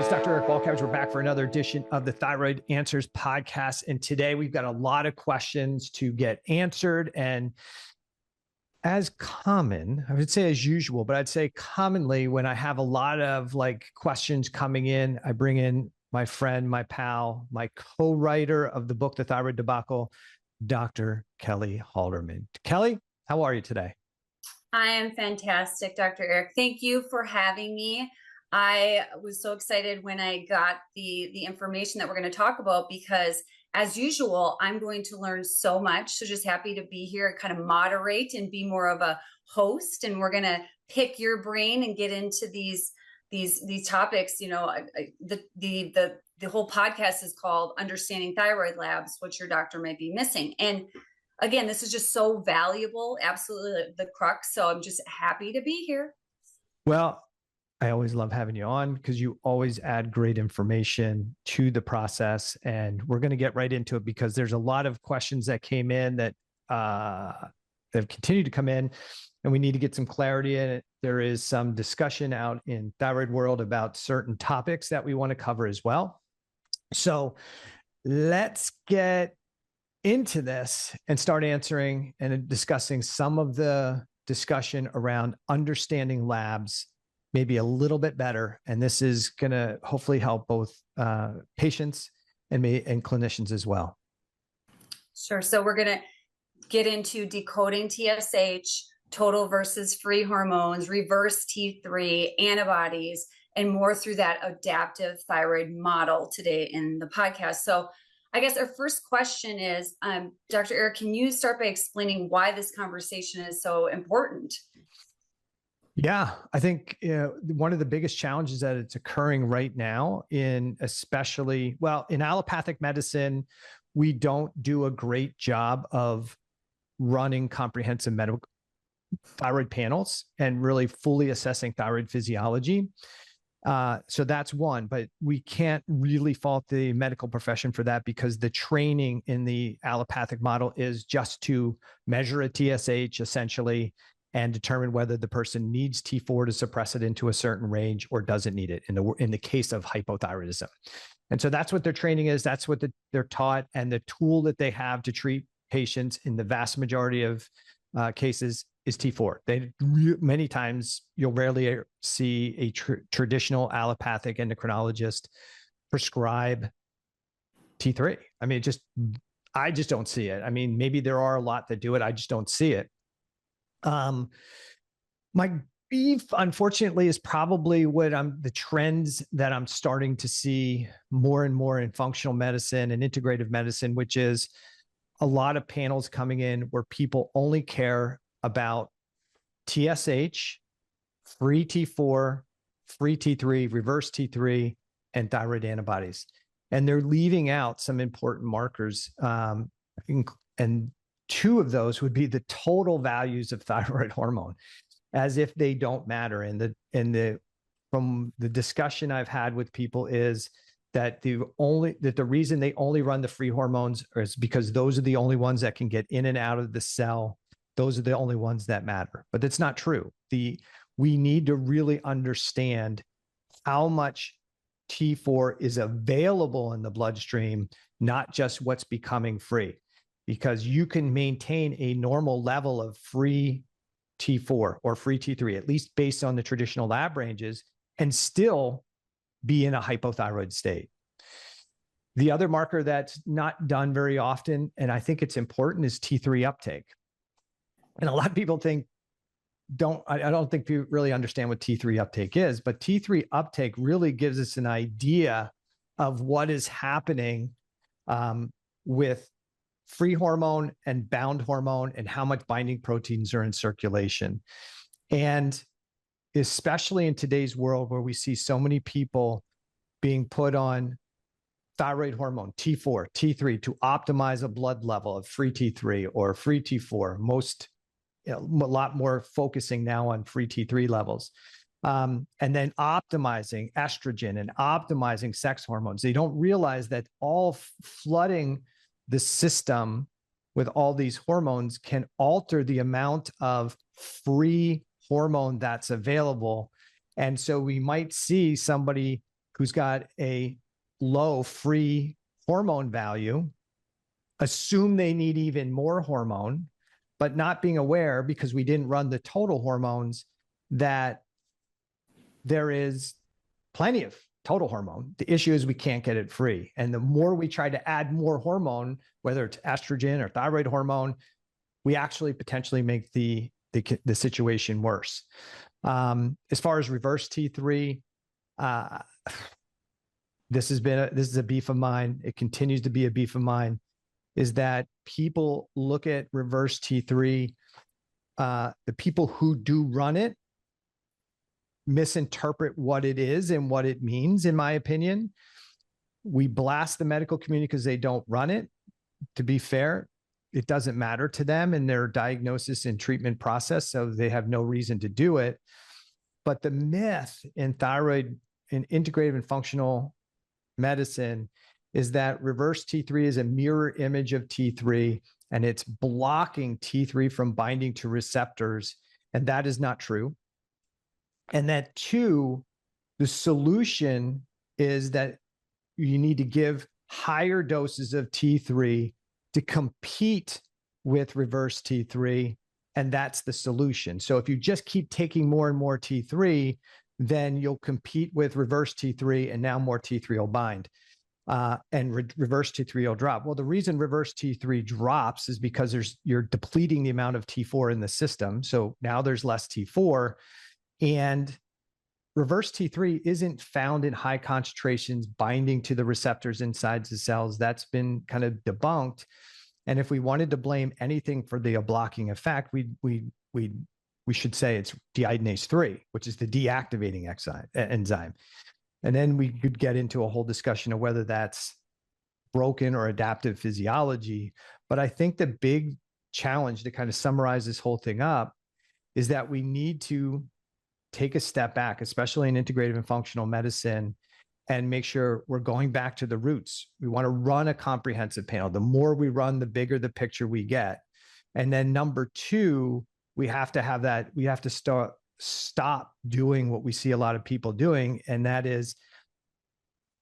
It's Dr. Eric Balkowitz. We're back for another edition of the Thyroid Answers Podcast. And today we've got a lot of questions to get answered. And as common, I would say as usual, but I'd say commonly when I have a lot of questions coming in, I bring in my friend, my pal, my co-writer of the book, The Thyroid Debacle, Dr. Kelly Halderman. Kelly, how are you today? I am fantastic, Dr. Eric. Thank you for having me. I was so excited when I got the information that we're going to talk about because, as usual, I'm going to learn so much. So just happy to be here, kind of moderate and be more of a host. And we're going to pick your brain and get into these topics. You know, the whole podcast is called Understanding Thyroid Labs, what your doctor might be missing. And again, this is just so valuable, absolutely the crux. So I'm just happy to be here. Well, I always love having you on because you always add great information to the process. And we're going to get right into it because there's a lot of questions that came in that have continued to come in, and we need to get some clarity in it. There is some discussion out in thyroid world about certain topics that we want to cover as well. So let's get into this and start answering and discussing some of the discussion around understanding labs maybe a little bit better. And this is going to hopefully help both patients and clinicians as well. Sure. So we're going to get into decoding TSH, total versus free hormones, reverse T3, antibodies, and more through that adaptive thyroid model today in the podcast. So I guess our first question is, Dr. Eric, can you start by explaining why this conversation is so important? Yeah, I think one of the biggest challenges that it's occurring right now in allopathic medicine, we don't do a great job of running comprehensive medical thyroid panels and really fully assessing thyroid physiology. So that's one, but we can't really fault the medical profession for that because the training in the allopathic model is just to measure a TSH essentially and determine whether the person needs T4 to suppress it into a certain range or doesn't need it in the case of hypothyroidism. And so that's what their training is. That's what they're taught. And the tool that they have to treat patients in the vast majority of cases is T4. Many times you'll rarely see a traditional allopathic endocrinologist prescribe T3. I mean, I just don't see it. I mean, maybe there are a lot that do it. I just don't see it. My beef, unfortunately, is probably the trends that I'm starting to see more and more in functional medicine and integrative medicine, which is a lot of panels coming in where people only care about TSH, free T4, free T3, reverse T3, and thyroid antibodies. And they're leaving out some important markers. And two of those would be the total values of thyroid hormone, as if they don't matter. From the discussion I've had with people is that the reason they only run the free hormones is because those are the only ones that can get in and out of the cell. Those are the only ones that matter. But that's not true. We need to really understand how much T4 is available in the bloodstream, not just what's becoming free. Because you can maintain a normal level of free T4 or free T3, at least based on the traditional lab ranges, and still be in a hypothyroid state. The other marker that's not done very often, and I think it's important, is T3 uptake. And a lot of people I don't think people really understand what T3 uptake is, but T3 uptake really gives us an idea of what is happening with free hormone and bound hormone and how much binding proteins are in circulation. And especially in today's world where we see so many people being put on thyroid hormone, T4, T3, to optimize a blood level of free T3 or free T4, a lot more focusing now on free T3 levels. And then optimizing estrogen and optimizing sex hormones. They don't realize that all flooding the system with all these hormones can alter the amount of free hormone that's available. And so we might see somebody who's got a low free hormone value, assume they need even more hormone, but not being aware, because we didn't run the total hormones, that there is plenty of total hormone. The issue is we can't get it free. And the more we try to add more hormone, whether it's estrogen or thyroid hormone, we actually potentially make the situation worse. As far as reverse T3, this is a beef of mine. It continues to be a beef of mine, is that people look at reverse T3, the people who do run it misinterpret what it is and what it means, in my opinion. We blast the medical community because they don't run it. To be fair, it doesn't matter to them in their diagnosis and treatment process, so they have no reason to do it. But the myth in thyroid, in integrative and functional medicine, is that reverse T3 is a mirror image of T3 and it's blocking T3 from binding to receptors. And that is not true. And that two, the solution is that you need to give higher doses of T3 to compete with reverse T3. And that's the solution. So if you just keep taking more and more T3, then you'll compete with reverse T3 and now more T3 will bind. And reverse T3 will drop. Well, the reason reverse T3 drops is because you're depleting the amount of T4 in the system. So now there's less T4, and reverse T3 isn't found in high concentrations binding to the receptors inside the cells. That's been kind of debunked. And if we wanted to blame anything for the blocking effect, we should say it's deiodinase 3, which is the deactivating enzyme. And then we could get into a whole discussion of whether that's broken or adaptive physiology. But I think the big challenge, to kind of summarize this whole thing up, is that we need to take a step back, especially in integrative and functional medicine, and make sure we're going back to the roots. We want to run a comprehensive panel. The more we run, the bigger the picture we get. And then number two, we have to stop doing what we see a lot of people doing. And that is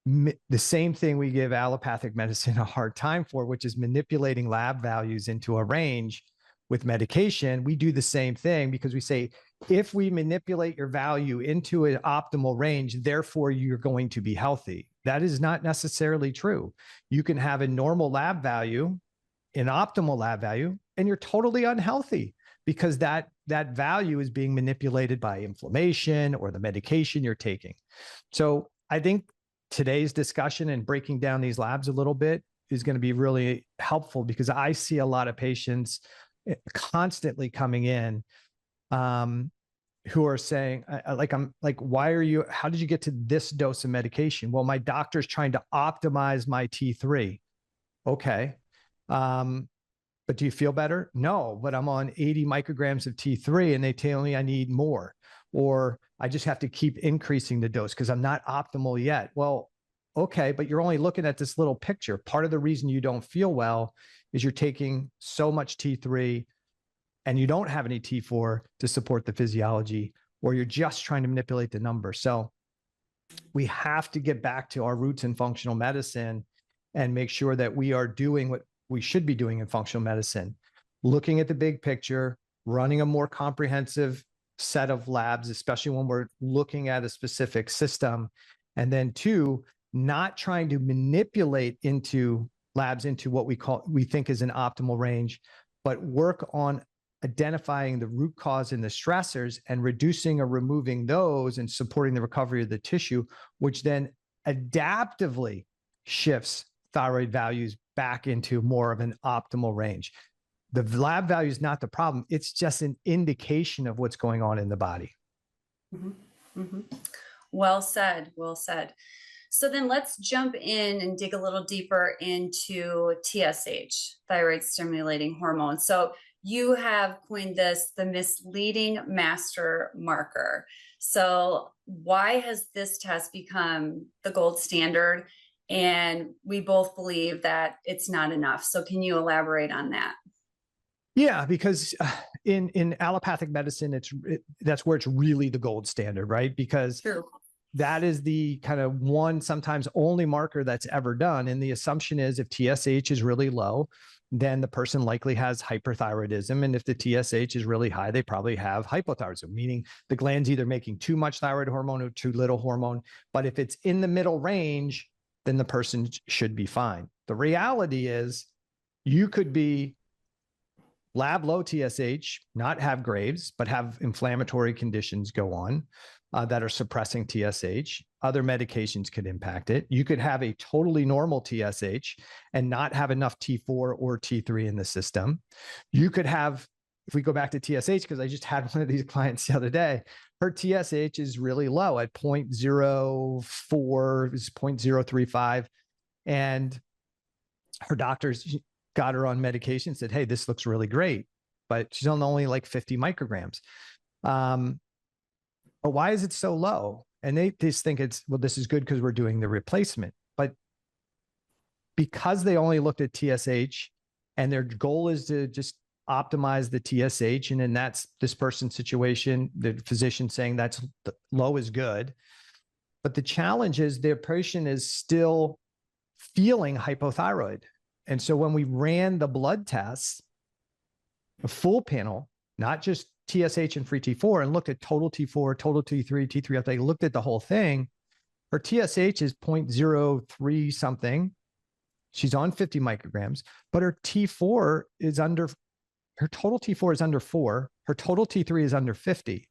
the same thing we give allopathic medicine a hard time for, which is manipulating lab values into a range with medication. We do the same thing because we say, if we manipulate your value into an optimal range, therefore you're going to be healthy. That is not necessarily true. You can have a normal lab value, an optimal lab value, and you're totally unhealthy because that value is being manipulated by inflammation or the medication you're taking. So I think today's discussion and breaking down these labs a little bit is going to be really helpful, because I see a lot of patients constantly coming in who are saying, how did you get to this dose of medication? Well, my doctor's trying to optimize my T3. Okay. But do you feel better? No, but I'm on 80 micrograms of T3 and they tell me I need more, or I just have to keep increasing the dose because I'm not optimal yet. Well, okay, but you're only looking at this little picture. Part of the reason you don't feel well is you're taking so much T3 and you don't have any T4 to support the physiology, or you're just trying to manipulate the number. So we have to get back to our roots in functional medicine and make sure that we are doing what we should be doing in functional medicine, looking at the big picture, running a more comprehensive set of labs, especially when we're looking at a specific system. And then two, not trying to manipulate into labs into what we think is an optimal range, but work on identifying the root cause and the stressors and reducing or removing those and supporting the recovery of the tissue, which then adaptively shifts thyroid values back into more of an optimal range. The lab value is not the problem. It's just an indication of what's going on in the body. Mm-hmm. Mm-hmm. Well said. Well said. So then let's jump in and dig a little deeper into TSH, thyroid stimulating hormone. So you have coined this the misleading master marker. So why has this test become the gold standard? And we both believe that it's not enough. So can you elaborate on that? Yeah, because in allopathic medicine, that's where it's really the gold standard, right? Because True. that is the kind of one, sometimes only marker that's ever done. And the assumption is if TSH is really low, then the person likely has hyperthyroidism. And if the TSH is really high, they probably have hypothyroidism, meaning the gland's either making too much thyroid hormone or too little hormone. But if it's in the middle range, then the person should be fine. The reality is you could be lab low TSH, not have Graves, but have inflammatory conditions go on that are suppressing TSH. Other medications could impact it. You could have a totally normal TSH and not have enough T4 or T3 in the system. You could have, if we go back to TSH, because I just had one of these clients the other day, her TSH is really low at 0.04, is 0.035. And her doctors got her on medication, said, hey, this looks really great, but she's on only like 50 micrograms. But why is it so low? And they just think it's, well, this is good because we're doing the replacement. But because they only looked at TSH and their goal is to just optimize the TSH, and then that's this person's situation, the physician saying that's low is good. But the challenge is the patient is still feeling hypothyroid. And so when we ran the blood tests, a full panel, not just TSH and free T4, and looked at total T4, total T3, T3 uptake, looked at the whole thing, her TSH is 0.03 something. She's on 50 micrograms, but her T4 is under, her total T4 is under 4. Her total T3 is under 50.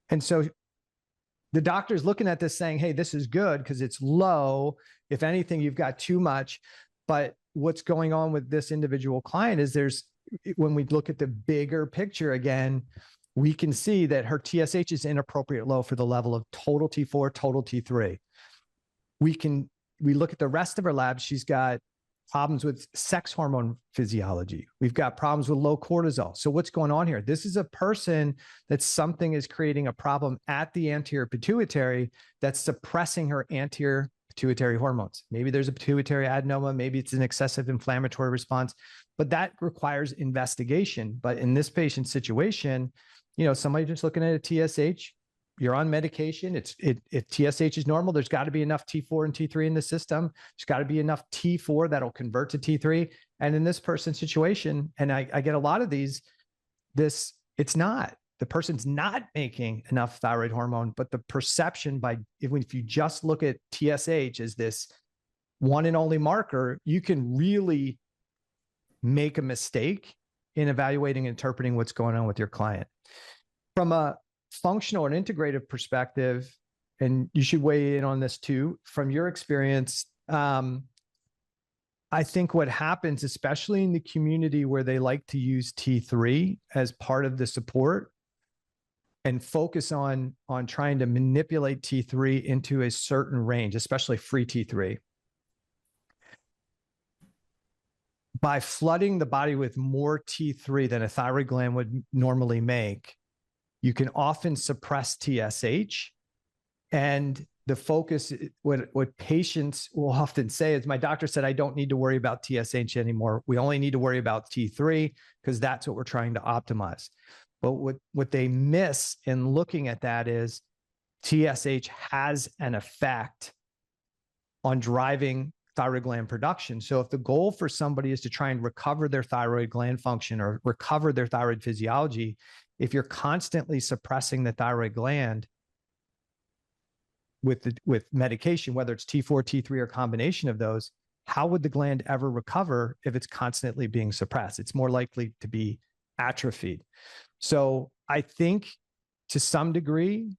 And so the doctor's looking at this saying, hey, this is good because it's low. If anything, you've got too much. But what's going on with this individual client is when we look at the bigger picture again, we can see that her TSH is inappropriate low for the level of total T4, total T3. We look at the rest of her labs. She's got problems with sex hormone physiology. We've got problems with low cortisol. So what's going on here? This is a person that something is creating a problem at the anterior pituitary that's suppressing her anterior pituitary hormones. Maybe there's a pituitary adenoma. Maybe it's an excessive inflammatory response, but that requires investigation. But in this patient situation, somebody just looking at a TSH, you're on medication. If TSH is normal, there's got to be enough T4 and T3 in the system. There's got to be enough T4 that'll convert to T3. And in this person's situation, and I get a lot of these, it's not. The person's not making enough thyroid hormone, but the perception if you just look at TSH as this one and only marker, you can really make a mistake in evaluating and interpreting what's going on with your client. From a functional and integrative perspective, and you should weigh in on this too, from your experience, I think what happens, especially in the community where they like to use T3 as part of the support and focus on trying to manipulate T3 into a certain range, especially free T3, by flooding the body with more T3 than a thyroid gland would normally make, you can often suppress TSH. And the focus, what patients will often say is, my doctor said, I don't need to worry about TSH anymore. We only need to worry about T3 because that's what we're trying to optimize. But what they miss in looking at that is TSH has an effect on driving thyroid gland production. So if the goal for somebody is to try and recover their thyroid gland function or recover their thyroid physiology, if you're constantly suppressing the thyroid gland with medication, whether it's T4, T3, or combination of those, how would the gland ever recover if it's constantly being suppressed? It's more likely to be atrophied. So I think to some degree,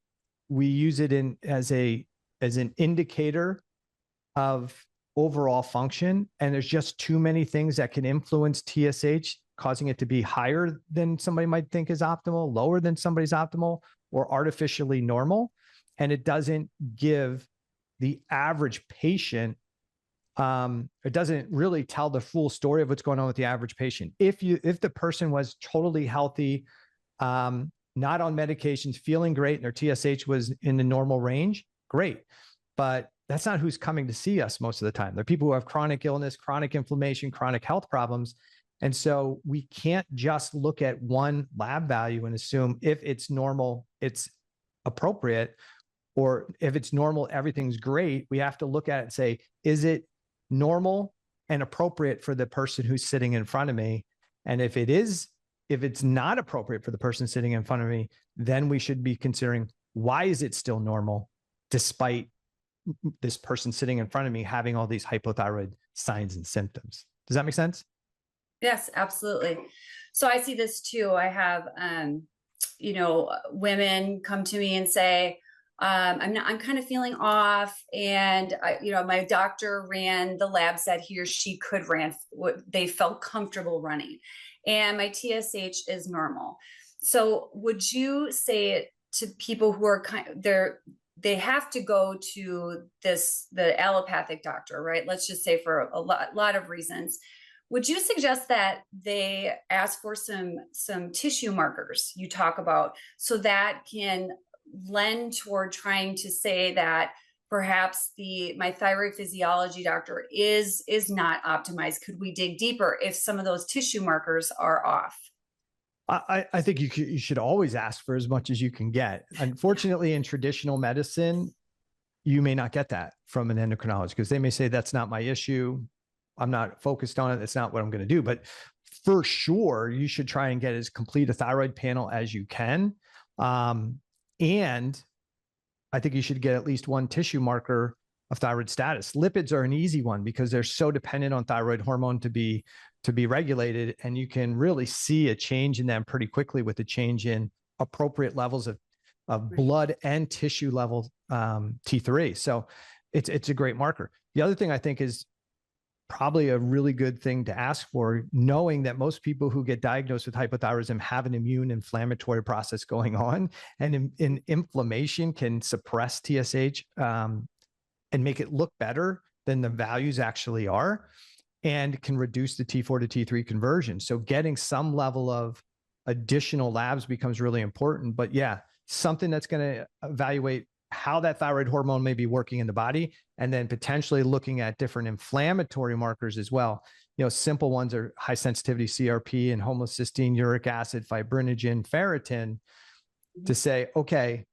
we use it as an indicator of overall function. And there's just too many things that can influence TSH, causing it to be higher than somebody might think is optimal, lower than somebody's optimal, or artificially normal. And it doesn't give the average patient, it doesn't really tell the full story of what's going on with the average patient. If the person was totally healthy, not on medications, feeling great, and their TSH was in the normal range, great. But that's not who's coming to see us most of the time. They're people who have chronic illness, chronic inflammation, chronic health problems. And so we can't just look at one lab value and assume if it's normal, it's appropriate, or if it's normal, everything's great. We have to look at it and say, is it normal and appropriate for the person who's sitting in front of me? And if it's not appropriate for the person sitting in front of me, then we should be considering, why is it still normal despite this person sitting in front of me having all these hypothyroid signs and symptoms? Does that make sense? Yes, absolutely. So I see this too. I have, women come to me and say, I'm kind of feeling off. And my doctor ran the labs that he or she could run what they felt comfortable running. And my TSH is normal. So would you say to people who are they have to go to the allopathic doctor, right? Let's just say for a lot of reasons. Would you suggest that they ask for some tissue markers you talk about, so that can lend toward trying to say that perhaps my thyroid physiology doctor is not optimized? Could we dig deeper if some of those tissue markers are off? I think you should always ask for as much as you can get. Unfortunately, in traditional medicine, you may not get that from an endocrinologist, because they may say, that's not my issue. I'm not focused on it. That's not what I'm going to do. But for sure, you should try and get as complete a thyroid panel as you can. And I think you should get at least one tissue marker of thyroid status. Lipids are an easy one because they're so dependent on thyroid hormone to be regulated. And you can really see a change in them pretty quickly with a change in appropriate levels of blood and tissue level T3. So it's a great marker. The other thing I think is probably a really good thing to ask for, knowing that most people who get diagnosed with hypothyroidism have an immune inflammatory process going on, and inflammation can suppress TSH and make it look better than the values actually are, and can reduce the T4 to T3 conversion. So getting some level of additional labs becomes really important. But yeah, something that's going to evaluate how that thyroid hormone may be working in the body, and then potentially looking at different inflammatory markers as well. Simple ones are high sensitivity CRP and homocysteine, uric acid, fibrinogen, ferritin, to say, okay,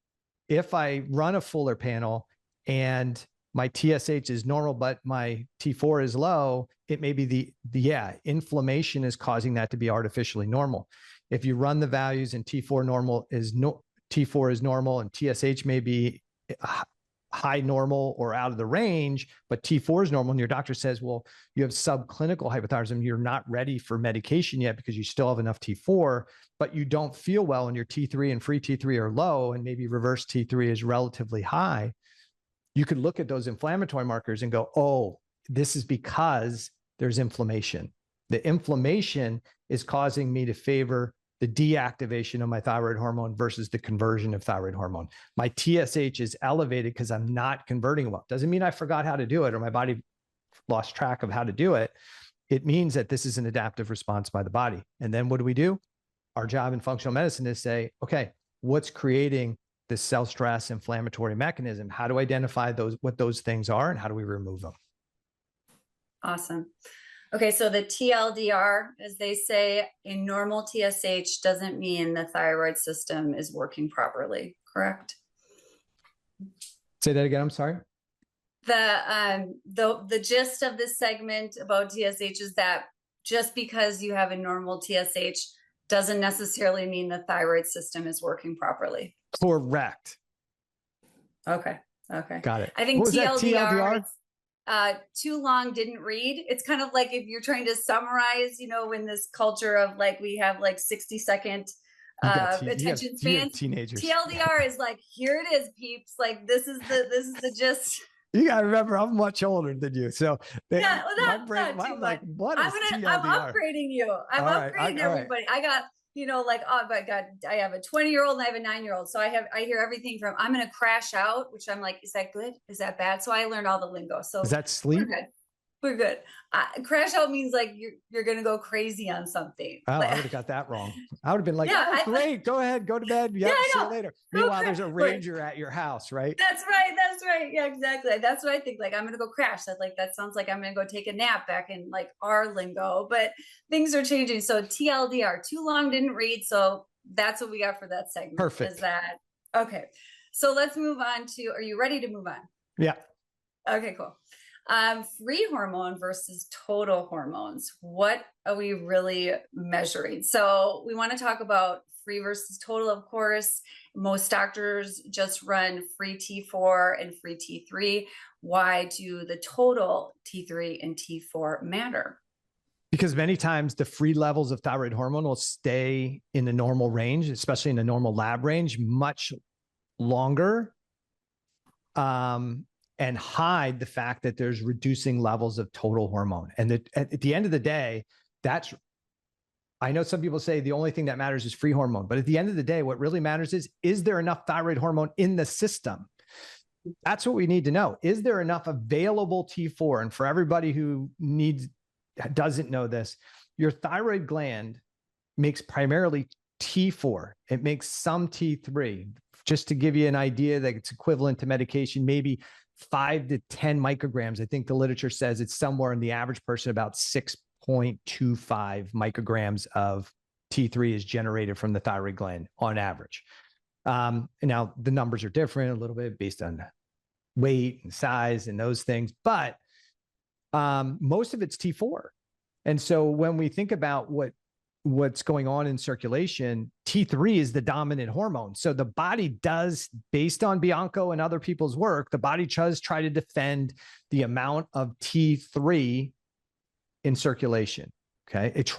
if I run a fuller panel and my TSH is normal, but my T4 is low, it may be the inflammation is causing that to be artificially normal. If you run the values and T4 is normal and TSH may be high normal or out of the range, but T4 is normal, and your doctor says, well, you have subclinical hypothyroidism, you're not ready for medication yet because you still have enough T4, but you don't feel well, and your T3 and free T3 are low, and maybe reverse T3 is relatively high. You could look at those inflammatory markers and go, oh, this is because there's inflammation. The inflammation is causing me to favor the deactivation of my thyroid hormone versus the conversion of thyroid hormone. My TSH is elevated because I'm not converting well. Doesn't mean I forgot how to do it or my body lost track of how to do it. It means that this is an adaptive response by the body. And then what do? Our job in functional medicine is say, okay, what's creating this cell stress inflammatory mechanism? How to identify what those things are, and how do we remove them? Awesome. Okay, so the TLDR, as they say, in normal TSH doesn't mean the thyroid system is working properly, correct? Say that again, I'm sorry. The gist of this segment about TSH is that just because you have a normal TSH doesn't necessarily mean the thyroid system is working properly. Correct. Okay. Got it. I think TLDR? Too long, didn't read. It's kind of like if you're trying to summarize, in this culture of we have 60-second attention spans. Teenagers. TLDR is here it is, peeps. This is the gist. You gotta remember, I'm much older than you, so I'm what is TLDR? I'm upgrading you. I'm upgrading everybody. I got oh my God, I have a 20-year-old and I have a 9-year-old. So I hear everything from, I'm going to crash out, which I'm like, is that good? Is that bad? So I learned all the lingo. So is that sleep? We're good. Crash out means you're going to go crazy on something. Oh, I would have got that wrong. I would have been like, great. Go ahead. Go to bed. Yeah, see you later. Meanwhile, there's a ranger at your house, right? That's right. Yeah, exactly. That's what I think. I'm going to go crash. That sounds like I'm going to go take a nap back in our lingo, but things are changing. So TLDR, too long, didn't read. So that's what we got for that segment. Perfect. Is that okay? So let's move on to, are you ready to move on? Yeah. Okay, cool. Free hormone versus total hormones. What are we really measuring? So we want to talk about free versus total, of course. Most doctors just run free T4 and free T3. Why do the total T3 and T4 matter? Because many times the free levels of thyroid hormone will stay in the normal range, especially in the normal lab range, much longer, and hide the fact that there's reducing levels of total hormone. And at the end of the day, I know some people say the only thing that matters is free hormone, but at the end of the day, what really matters is there enough thyroid hormone in the system? That's what we need to know. Is there enough available T4? And for everybody who doesn't know this, your thyroid gland makes primarily T4. It makes some T3. Just to give you an idea that it's equivalent to medication, maybe 5 to 10 micrograms. I think the literature says it's somewhere in the average person about 6.25 micrograms of T3 is generated from the thyroid gland on average. Now the numbers are different a little bit based on weight and size and those things, but most of it's T4. And so when we think about what's going on in circulation, T3 is the dominant hormone. So the body does, based on Bianco and other people's work, the body does try to defend the amount of T3 in circulation. Okay. It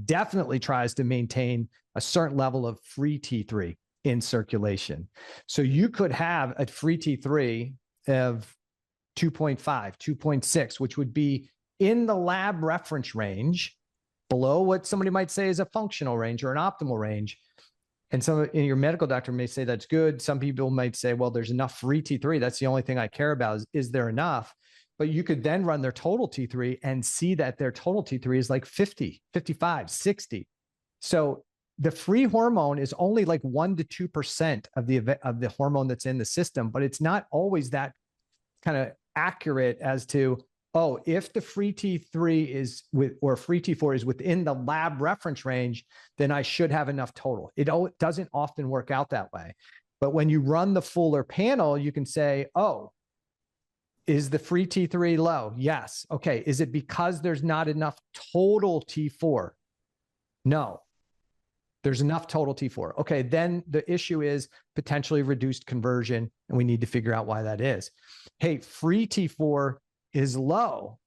definitely tries to maintain a certain level of free T3 in circulation. So you could have a free T3 of 2.5, 2.6, which would be in the lab reference range, below what somebody might say is a functional range or an optimal range. And your medical doctor may say that's good. Some people might say, well, there's enough free T3. That's the only thing I care about is there enough? But you could then run their total T3 and see that their total T3 is like 50, 55, 60. So the free hormone is only like 1 to 2% of the hormone that's in the system, but it's not always that kind of accurate as to, oh, if the free T3 or free T4 is within the lab reference range, then I should have enough total. It doesn't often work out that way. But when you run the fuller panel, you can say, oh, is the free T3 low? Yes. Okay. Is it because there's not enough total T4? No. There's enough total T4. Okay. Then the issue is potentially reduced conversion, and we need to figure out why that is. Hey, free T4 is low.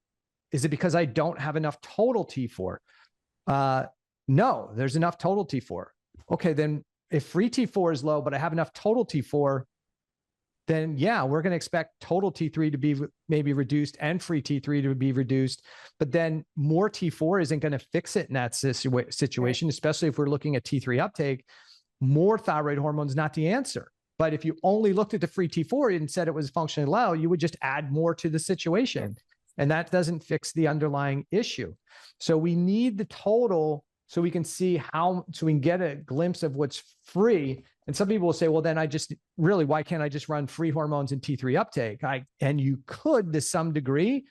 Is it because I don't have enough total T4? No, there's enough total T4. Okay. Then if free T4 is low, but I have enough total T4, then yeah, we're going to expect total T3 to be maybe reduced and free T3 to be reduced. But then more T4 isn't going to fix it in that situation, especially if we're looking at T3 uptake. More thyroid hormone is not the answer. But if you only looked at the free T4 and said it was functionally low, you would just add more to the situation. And that doesn't fix the underlying issue. So we need the total so we can see so we can get a glimpse of what's free. And some people will say, well, then why can't I just run free hormones and T3 uptake? And you could to some degree,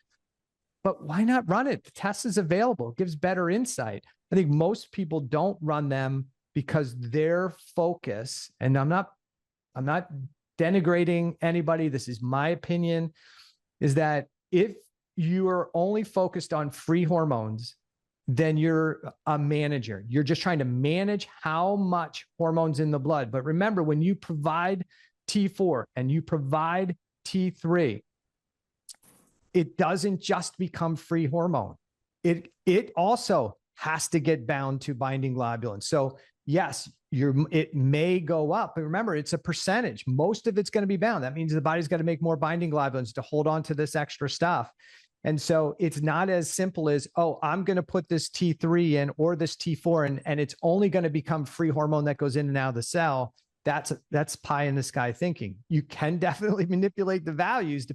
but why not run it? The test is available. It gives better insight. I think most people don't run them because their focus, and I'm not denigrating anybody, this is my opinion, is that if you are only focused on free hormones, then you're a manager. You're just trying to manage how much hormones in the blood. But remember, when you provide T4 and you provide T3, it doesn't just become free hormone. It also has to get bound to binding globulin. So yes, it may go up, but remember, it's a percentage. Most of it's going to be bound. That means the body's got to make more binding globulins to hold on to this extra stuff. And so it's not as simple as, oh, I'm going to put this T3 in or this T4 in, and it's only going to become free hormone that goes in and out of the cell. That's pie in the sky thinking. You can definitely manipulate the values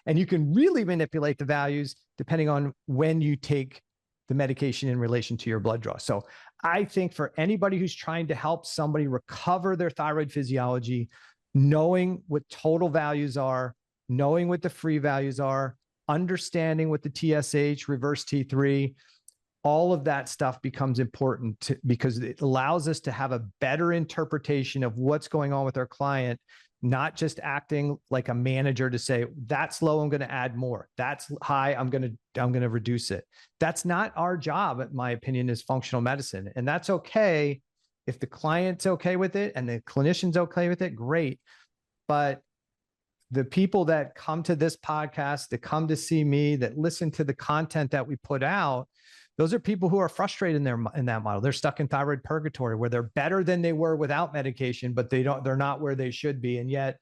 and you can really manipulate the values depending on when you take the medication in relation to your blood draw. So I think for anybody who's trying to help somebody recover their thyroid physiology, knowing what total values are, knowing what the free values are, understanding what the TSH, reverse T3, all of that stuff becomes important because it allows us to have a better interpretation of what's going on with our client not just acting like a manager to say, that's low, I'm going to add more. That's high, I'm going to reduce it. That's not our job, in my opinion, is functional medicine. And that's okay. If the client's okay with it and the clinician's okay with it, great. But the people that come to this podcast, that come to see me, that listen to the content that we put out, those are people who are frustrated in that model. They're stuck in thyroid purgatory, where they're better than they were without medication, but they're not where they should be. And yet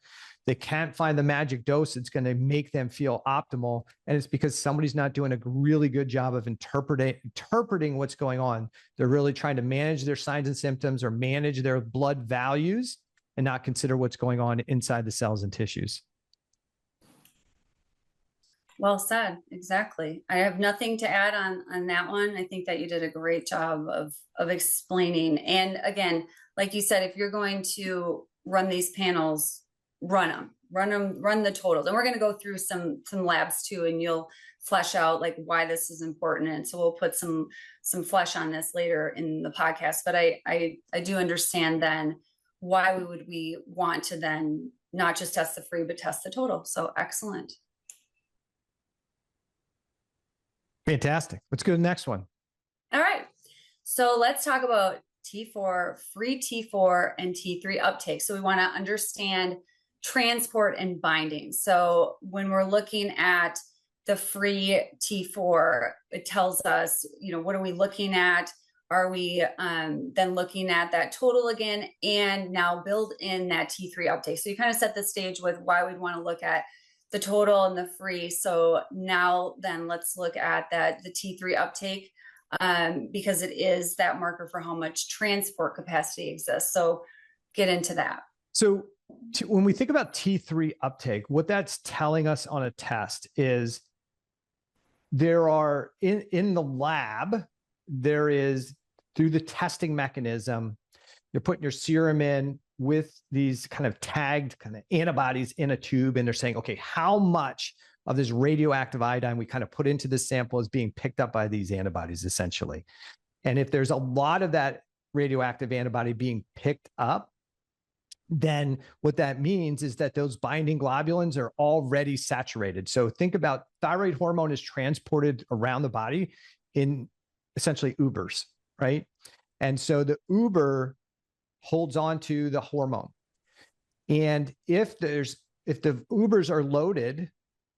they can't find the magic dose that's going to make them feel optimal. And it's because somebody's not doing a really good job of interpreting what's going on. They're really trying to manage their signs and symptoms or manage their blood values and not consider what's going on inside the cells and tissues. Well said. Exactly. I have nothing to add on that one. I think that you did a great job of explaining. And again, like you said, if you're going to run these panels, run the totals. And we're going to go through some labs too, and you'll flesh out like why this is important. And so we'll put some flesh on this later in the podcast. But I do understand then why we want to then not just test the free, but test the total. So excellent. Fantastic. Let's go to the next one. All right. So let's talk about T4, free T4 and T3 uptake. So we want to understand transport and binding. So when we're looking at the free T4, it tells us, what are we looking at? Are we then looking at that total again, and now build in that T3 uptake? So you kind of set the stage with why we'd want to look at the total and the free. So now then let's look at the T3 uptake, because it is that marker for how much transport capacity exists. So get into that. So when we think about T3 uptake, what that's telling us on a test is there are in the lab, there is, through the testing mechanism, you're putting your serum in with these kind of tagged kind of antibodies in a tube. And they're saying, okay, how much of this radioactive iodine we kind of put into this sample is being picked up by these antibodies, essentially. And if there's a lot of that radioactive antibody being picked up, then what that means is that those binding globulins are already saturated. So think about thyroid hormone is transported around the body in essentially Ubers, right? And so the Uber holds on to the hormone. And if the Ubers are loaded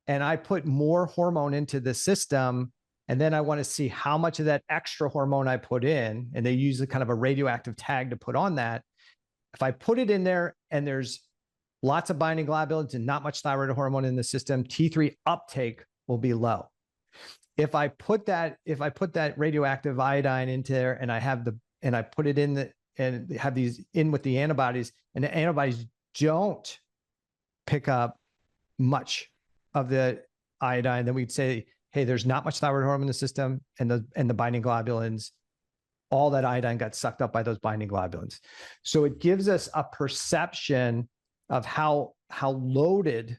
and I put more hormone into the system, and then I want to see how much of that extra hormone I put in, and they use a kind of a radioactive tag to put on that. If I put it in there and there's lots of binding globulins and not much thyroid hormone in the system, T3 uptake will be low. If I put that radioactive iodine into there and I put it in and have these in with the antibodies, and the antibodies don't pick up much of the iodine, then we'd say, hey, there's not much thyroid hormone in the system, and the binding globulins, all that iodine got sucked up by those binding globulins. So it gives us a perception of how loaded,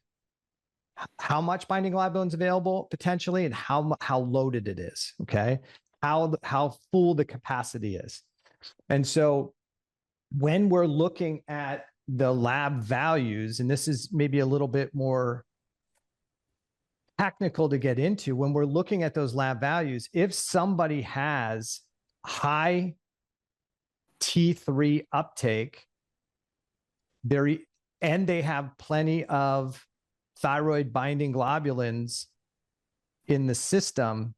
how much binding globulins available potentially, and how loaded it is. Okay, how full the capacity is. And so when we're looking at the lab values, and this is maybe a little bit more technical to get into, when we're looking at those lab values, if somebody has high T3 uptake, and they have plenty of thyroid binding globulins in the system,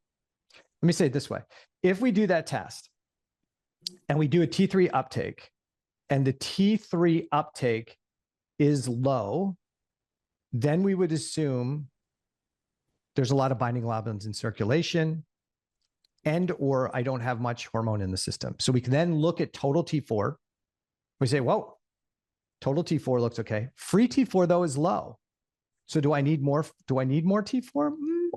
let me say it this way. If we do that test and we do a T3 uptake, and the T3 uptake is low, then we would assume there's a lot of binding globulins in circulation, or I don't have much hormone in the system. So we can then look at total T4. We say, whoa, total T4 looks okay. Free T4 though is low. So do I need more T4?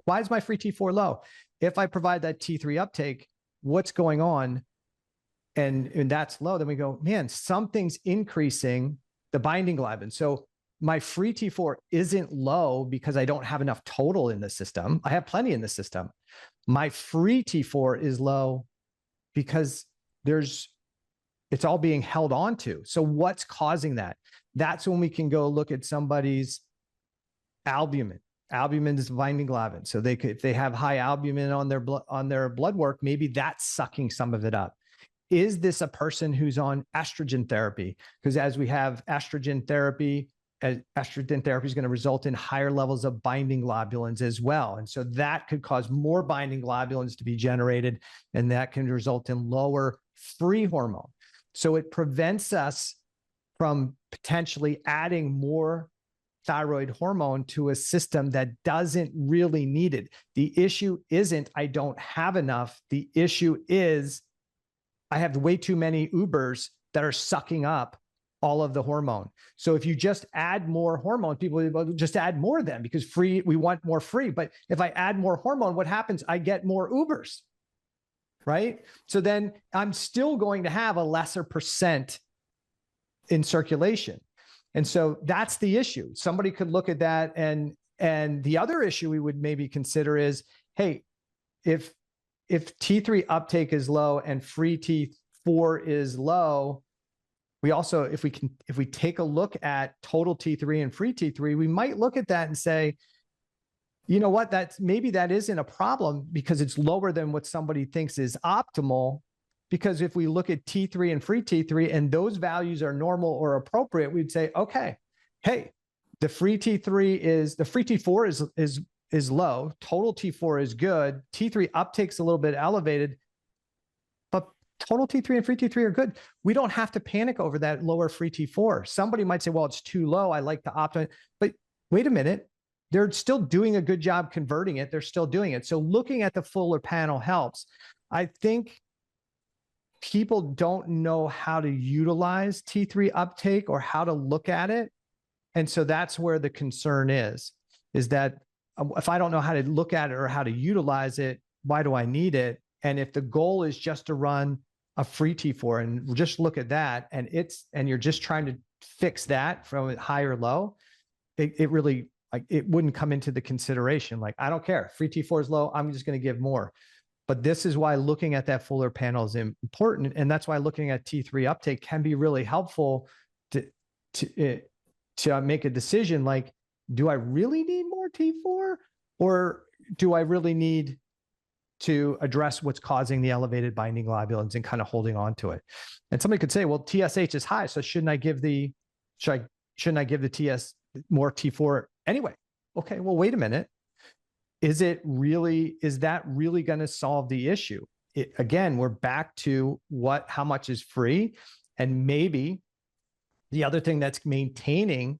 Why is my free T4 low? If I provide that T3 uptake, what's going on? And that's low, then we go, man, something's increasing the binding globulin. So my free T4 isn't low because I don't have enough total in the system. I have plenty in the system. My free T4 is low because it's all being held on to. So what's causing that? that's when we can go look at somebody's albumin. Albumin is binding globulin. So they could, if they have high albumin on their blood work, maybe that's sucking some of it up. Is this a person who's on estrogen therapy? Because as we have estrogen therapy is going to result in higher levels of binding globulins as well. And so that could cause more binding globulins to be generated, and that can result in lower free hormone. So it prevents us from potentially adding more thyroid hormone to a system that doesn't really need it. The issue isn't I don't have enough. The issue is I have way too many Ubers that are sucking up all of the hormone. So if you just add more hormone, people will just add more of them because free, we want more free. But if I add more hormone, what happens? I get more Ubers, right? So then I'm still going to have a lesser percent in circulation. And so that's the issue. Somebody could look at that. And the other issue we would maybe consider is, hey, if T3 uptake is low and free T4 is low, we also, if we take a look at total T3 and free T3, we might look at that and say, you know what, maybe that isn't a problem because it's lower than what somebody thinks is optimal. Because if we look at T3 and free T3 and those values are normal or appropriate, we'd say, okay, hey, the free T4 is low, total T4 is good, T3 uptake's a little bit elevated, but total T3 and free T3 are good. We don't have to panic over that lower free T4. Somebody might say, well, it's too low, I like to optimize, but wait a minute, they're still doing a good job converting it, they're still doing it. So looking at the fuller panel helps. I think people don't know how to utilize T3 uptake or how to look at it. And so that's where the concern is that if I don't know how to look at it or how to utilize it, why do I need it? And if the goal is just to run a free T4 and just look at that and you're just trying to fix that from high or low, it really, like, it wouldn't come into the consideration. Like, I don't care. Free T4 is low. I'm just going to give more. But this is why looking at that fuller panel is important. And that's why looking at T3 uptake can be really helpful to make a decision like, do I really need more T4 or do I really need to address what's causing the elevated binding globulins and kind of holding on to it? And somebody could say, well, TSH is high, so shouldn't I give the TS more T4 anyway? Okay, well, wait a minute. Is that really going to solve the issue? Again, we're back to how much is free. And maybe the other thing that's maintaining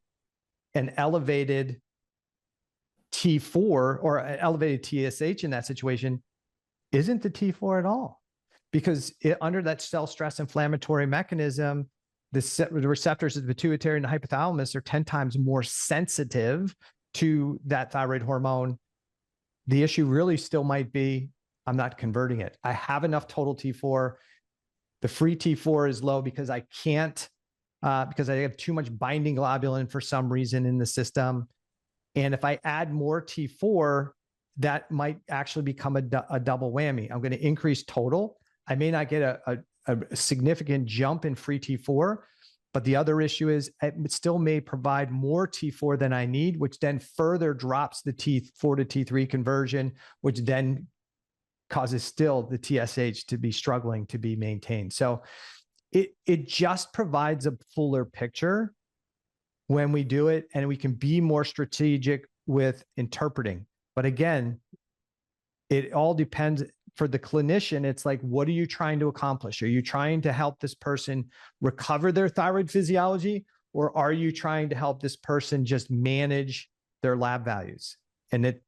an elevated T4 or an elevated TSH in that situation isn't the T4 at all. Because under that cell stress inflammatory mechanism, the receptors of the pituitary and the hypothalamus are 10 times more sensitive to that thyroid hormone. The issue really still might be, I'm not converting it. I have enough total T4. The free T4 is low because I can't, because I have too much binding globulin for some reason in the system. And if I add more T4, that might actually become a double whammy. I'm going to increase total. I may not get a significant jump in free T4, but the other issue is it still may provide more T4 than I need, which then further drops the T4 to T3 conversion, which then causes still the TSH to be struggling to be maintained. So it just provides a fuller picture when we do it, and we can be more strategic with interpreting. But again, it all depends. For the clinician, it's like, what are you trying to accomplish? Are you trying to help this person recover their thyroid physiology, or are you trying to help this person just manage their lab values? And it,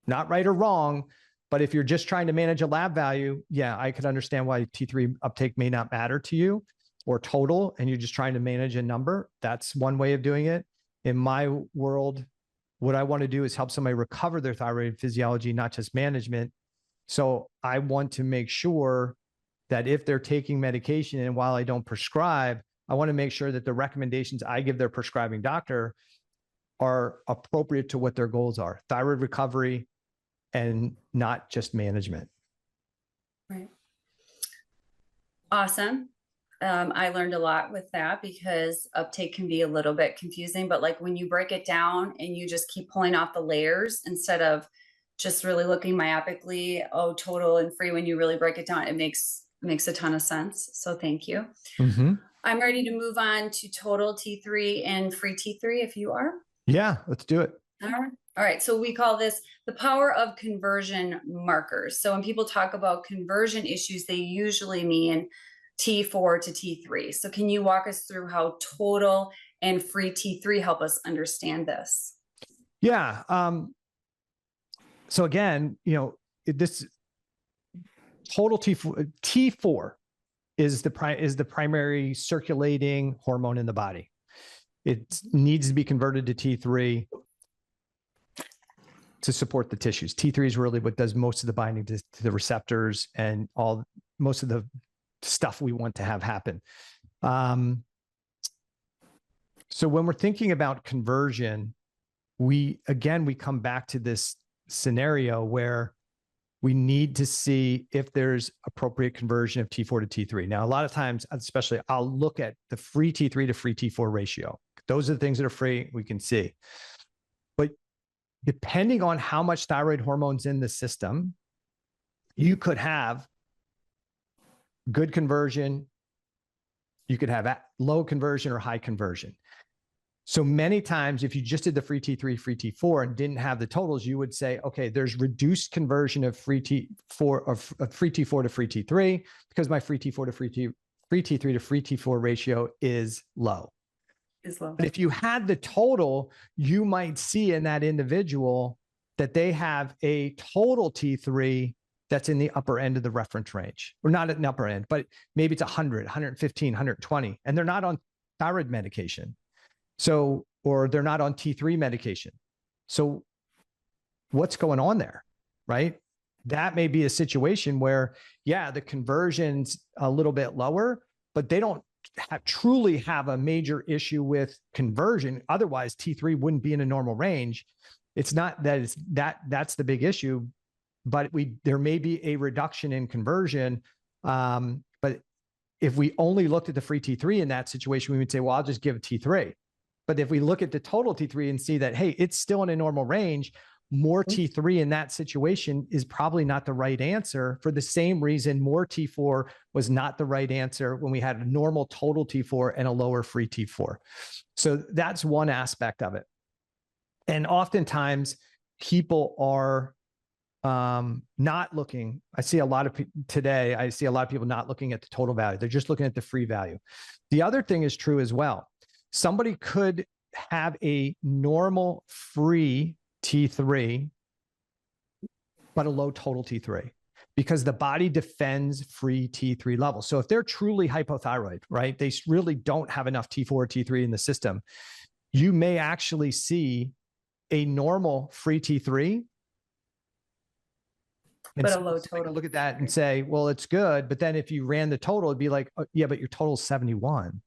not right or wrong, but if you're just trying to manage a lab value, yeah, I could understand why T3 uptake may not matter to you or total, and you're just trying to manage a number. That's one way of doing it. In my world, what I want to do is help somebody recover their thyroid physiology, not just management. So I want to make sure that if they're taking medication, and while I don't prescribe, I want to make sure that the recommendations I give their prescribing doctor are appropriate to what their goals are, thyroid recovery and not just management. Right. Awesome. I learned a lot with that because uptake can be a little bit confusing, but like when you break it down and you just keep pulling off the layers instead of just really looking myopically, oh, total and free, when you really break it down, it makes a ton of sense. So thank you. Mm-hmm. I'm ready to move on to total T3 and free T3 if you are. Yeah, let's do it. All right. So we call this the power of conversion markers. So when people talk about conversion issues, they usually mean T4 to T3. So can you walk us through how total and free T3 help us understand this? Yeah. So again, this total T4 is the primary circulating hormone in the body. It needs to be converted to T3 to support the tissues. T3 is really what does most of the binding to the receptors and most of the stuff we want to have happen. So when we're thinking about conversion, we come back to this scenario where we need to see if there's appropriate conversion of T4 to T3. Now, a lot of times, especially, I'll look at the free T3 to free T4 ratio. Those are the things that are free, we can see. But depending on how much thyroid hormone's in the system, you could have good conversion, you could have low conversion or high conversion. So many times, if you just did the free T3, free T4 and didn't have the totals, you would say, okay, there's reduced conversion of free T4 of free T4 to free T3 because my free T4 to free T3 to free T4 ratio is low. But if you had the total, you might see in that individual that they have a total T3 that's in the upper end of the reference range, or not at the upper end, but maybe it's 100, 115, 120, and they're not on thyroid medication. So, or they're not on T3 medication. So what's going on there, right? That may be a situation where, yeah, the conversion's a little bit lower, but they don't truly have a major issue with conversion. Otherwise, T3 wouldn't be in a normal range. It's not that that's the big issue, but there may be a reduction in conversion. But if we only looked at the free T3 in that situation, we would say, well, I'll just give it T3. But if we look at the total T3 and see that, hey, it's still in a normal range, more T3 in that situation is probably not the right answer, for the same reason more T4 was not the right answer when we had a normal total T4 and a lower free T4. So that's one aspect of it. And oftentimes people are not looking. I see a lot of people not looking at the total value. They're just looking at the free value. The other thing is true as well. Somebody could have a normal free T3, but a low total T3, because the body defends free T3 levels. So if they're truly hypothyroid, right, they really don't have enough T4 or T3 in the system, you may actually see a normal free T3, but a low total. Look at that and say, well, it's good. But then if you ran the total, it'd be like, oh, yeah, but your total's 71.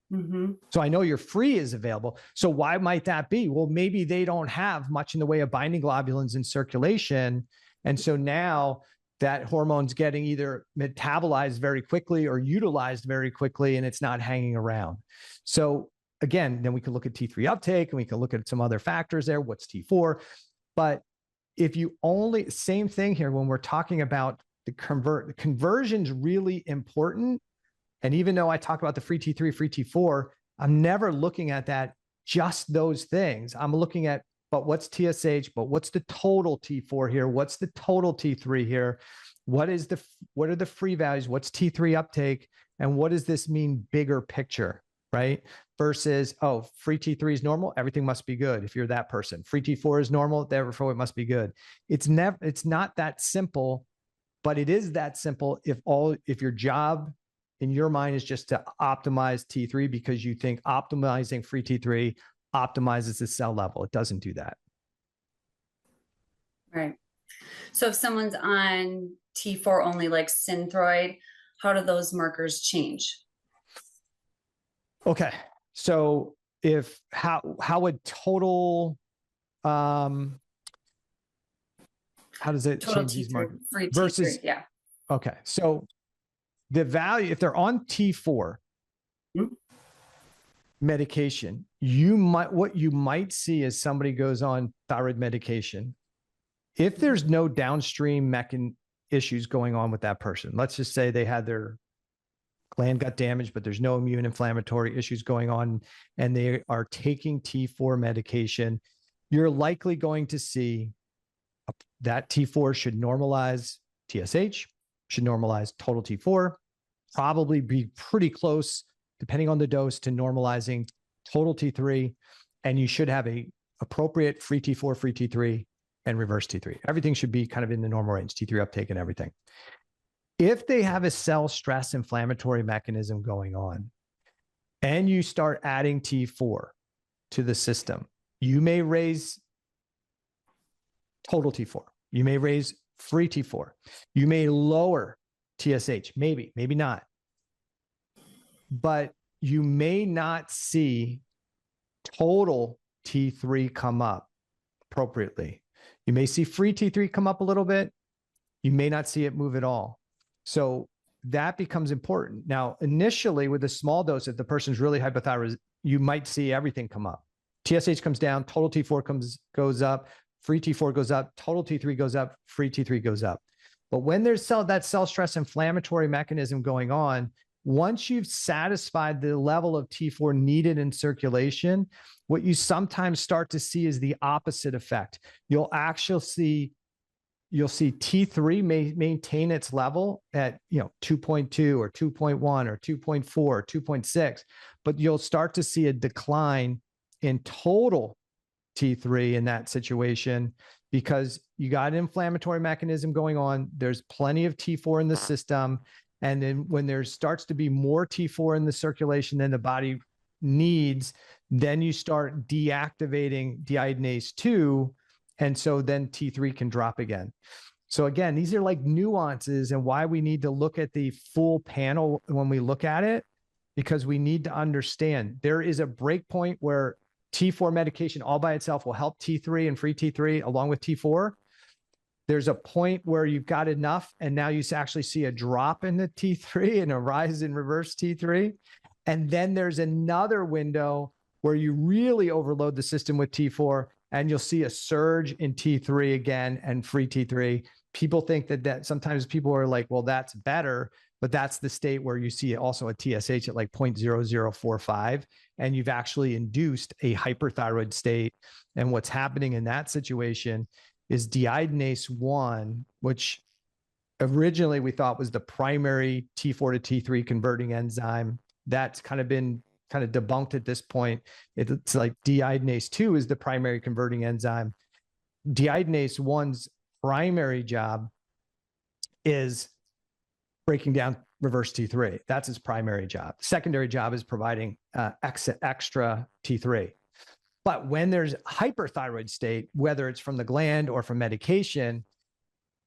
Mm-hmm. So I know your free is available. So why might that be? Well, maybe they don't have much in the way of binding globulins in circulation. And so now that hormone's getting either metabolized very quickly or utilized very quickly, and it's not hanging around. So again, then we can look at T3 uptake and we can look at some other factors there. What's T4? But if you same thing here, when we're talking about the conversion's really important. And even though I talk about the free T3, free T4, I'm never looking at that, just those things. I'm looking at, but what's TSH, but what's the total T4 here? What's the total T3 here? What are the free values? What's T3 uptake? And what does this mean bigger picture, right? Versus, oh, free T3 is normal, everything must be good if you're that person. Free T4 is normal, therefore it must be good. It's not that simple, but it is that simple if your job in your mind is just to optimize T3 because you think optimizing free T3 optimizes the cell level. It doesn't do that. Right. So if someone's on T4 only, like Synthroid, how do those markers change? Okay. So how would total, how does it total change T3, these markers free versus, T3, yeah. Okay. So the value, if they're on T4 medication, what you might see is somebody goes on thyroid medication. If there's no downstream issues going on with that person, let's just say they had their gland got damaged, but there's no immune inflammatory issues going on, and they are taking T4 medication, you're likely going to see that T4 should normalize TSH, should normalize total T4, probably be pretty close, depending on the dose, to normalizing total T3, and you should have a appropriate free T4, free T3, and reverse T3. Everything should be kind of in the normal range, T3 uptake and everything. If they have a cell stress inflammatory mechanism going on, and you start adding T4 to the system, you may raise total T4. You may raise free T4. You may lower TSH, maybe not. But you may not see total T3 come up appropriately. You may see free T3 come up a little bit. You may not see it move at all. So that becomes important. Now, initially with a small dose, if the person's really hypothyroid, you might see everything come up. TSH comes down, total T4 goes up, free T4 goes up, total T3 goes up, free T3 goes up. But when there's that cell stress inflammatory mechanism going on, once you've satisfied the level of T4 needed in circulation, what you sometimes start to see is the opposite effect. You'll see T3 may maintain its level at 2.2 or 2.1 or 2.4 or 2.6, but you'll start to see a decline in total T3 in that situation because you got an inflammatory mechanism going on. There's plenty of T4 in the system. And then when there starts to be more T4 in the circulation than the body needs, then you start deactivating deiodinase 2. And so then T3 can drop again. So again, these are like nuances and why we need to look at the full panel when we look at it, because we need to understand there is a break point where T4 medication all by itself will help T3 and free T3 along with T4. There's a point where you've got enough, and now you actually see a drop in the T3 and a rise in reverse T3. And then there's another window where you really overload the system with T4, and you'll see a surge in T3 again and free T3. People think that sometimes people are like, well, that's better, but that's the state where you see also a TSH at like 0.0045, and you've actually induced a hyperthyroid state. And what's happening in that situation is deiodinase 1, which originally we thought was the primary T4 to T3 converting enzyme. That's kind of been debunked at this point. It's like deiodinase 2 is the primary converting enzyme. Deiodinase 1's primary job is breaking down reverse T3. That's its primary job. Secondary job is providing extra T3. But when there's hyperthyroid state, whether it's from the gland or from medication,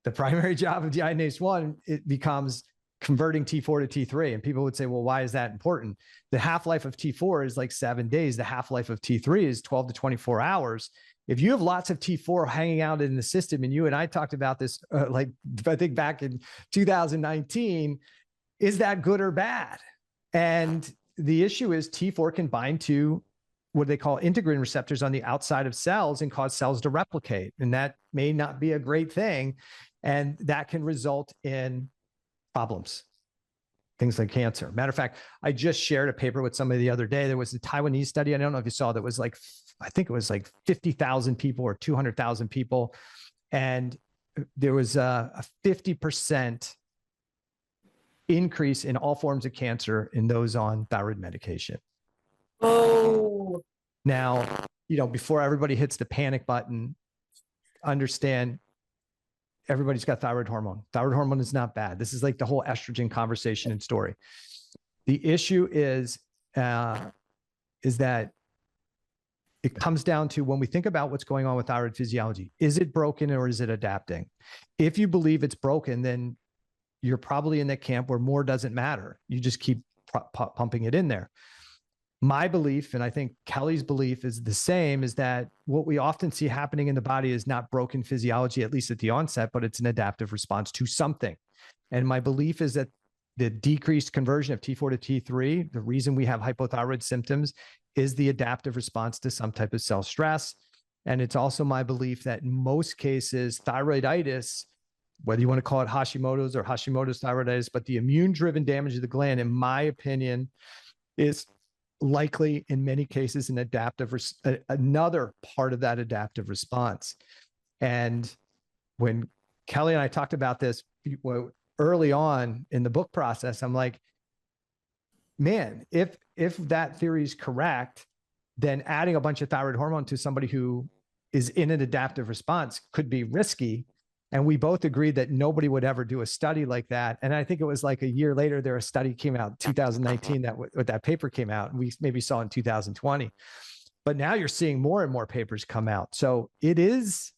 the primary job of deiodinase 1, it becomes converting T4 to T3. And people would say, well, why is that important? The half-life of T4 is like 7 days. The half-life of T3 is 12 to 24 hours. If you have lots of T4 hanging out in the system, and you and I talked about this, I think back in 2019, is that good or bad? And the issue is T4 can bind to what they call integrin receptors on the outside of cells and cause cells to replicate. And that may not be a great thing. And that can result in problems, things like cancer. Matter of fact, I just shared a paper with somebody the other day. There was a Taiwanese study. I don't know if you saw that was I think it was like 50,000 people or 200,000 people. And there was a 50% increase in all forms of cancer in those on thyroid medication. Oh. Now, before everybody hits the panic button, understand everybody's got thyroid hormone. Thyroid hormone is not bad. This is like the whole estrogen conversation and story. The issue is that it comes down to when we think about what's going on with thyroid physiology, is it broken or is it adapting? If you believe it's broken, then you're probably in that camp where more doesn't matter. You just keep pumping it in there. My belief, and I think Kelly's belief is the same, is that what we often see happening in the body is not broken physiology, at least at the onset, but it's an adaptive response to something. And my belief is that the decreased conversion of T4 to T3, the reason we have hypothyroid symptoms is the adaptive response to some type of cell stress. And it's also my belief that in most cases, thyroiditis, whether you want to call it Hashimoto's or Hashimoto's thyroiditis, but the immune-driven damage of the gland, in my opinion, is likely in many cases an adaptive, another part of that adaptive response. And when Kelly and I talked about this early on in the book process, I'm like, man, if that theory is correct, then adding a bunch of thyroid hormone to somebody who is in an adaptive response could be risky. And we both agreed that nobody would ever do a study like that. And I think it was like a year later, a study came out, 2019, that paper came out, and we maybe saw in 2020. But now you're seeing more and more papers come out. So it is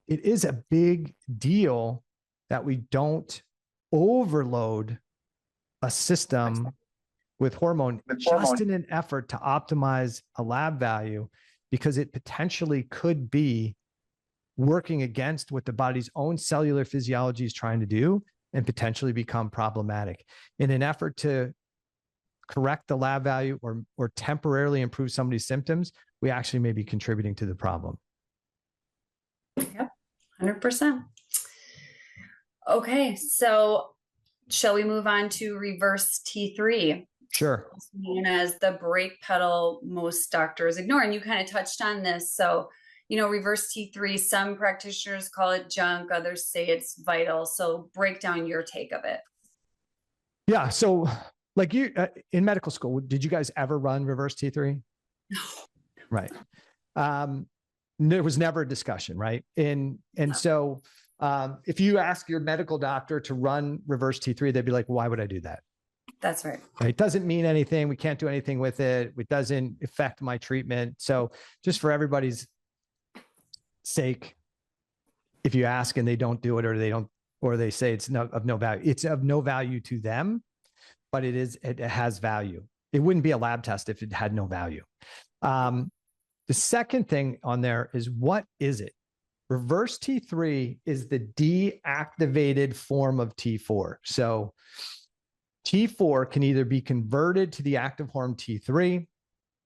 a big deal that we don't overload a system with hormone just in an effort to optimize a lab value, because it potentially could be working against what the body's own cellular physiology is trying to do and potentially become problematic. In an effort to correct the lab value or temporarily improve somebody's symptoms, we actually may be contributing to the problem. Yep, 100%. Okay, so shall we move on to reverse T3? Sure. Known as the brake pedal most doctors ignore. And you kind of touched on this. So, reverse T3, some practitioners call it junk, others say it's vital. So break down your take of it. Yeah. So like you, in medical school, did you guys ever run reverse T3? No. Right. There was never a discussion, right? So if you ask your medical doctor to run reverse T3, they'd be like, why would I do that? That's right. It doesn't mean anything. We can't do anything with it. It doesn't affect my treatment. So just for everybody's sake, if you ask and they don't do it, or they say it's of no value, it's of no value to them, but it has value. It wouldn't be a lab test if it had no value. The second thing on there is, what is it? Reverse T3 is the deactivated form of T4. So T4 can either be converted to the active form T3,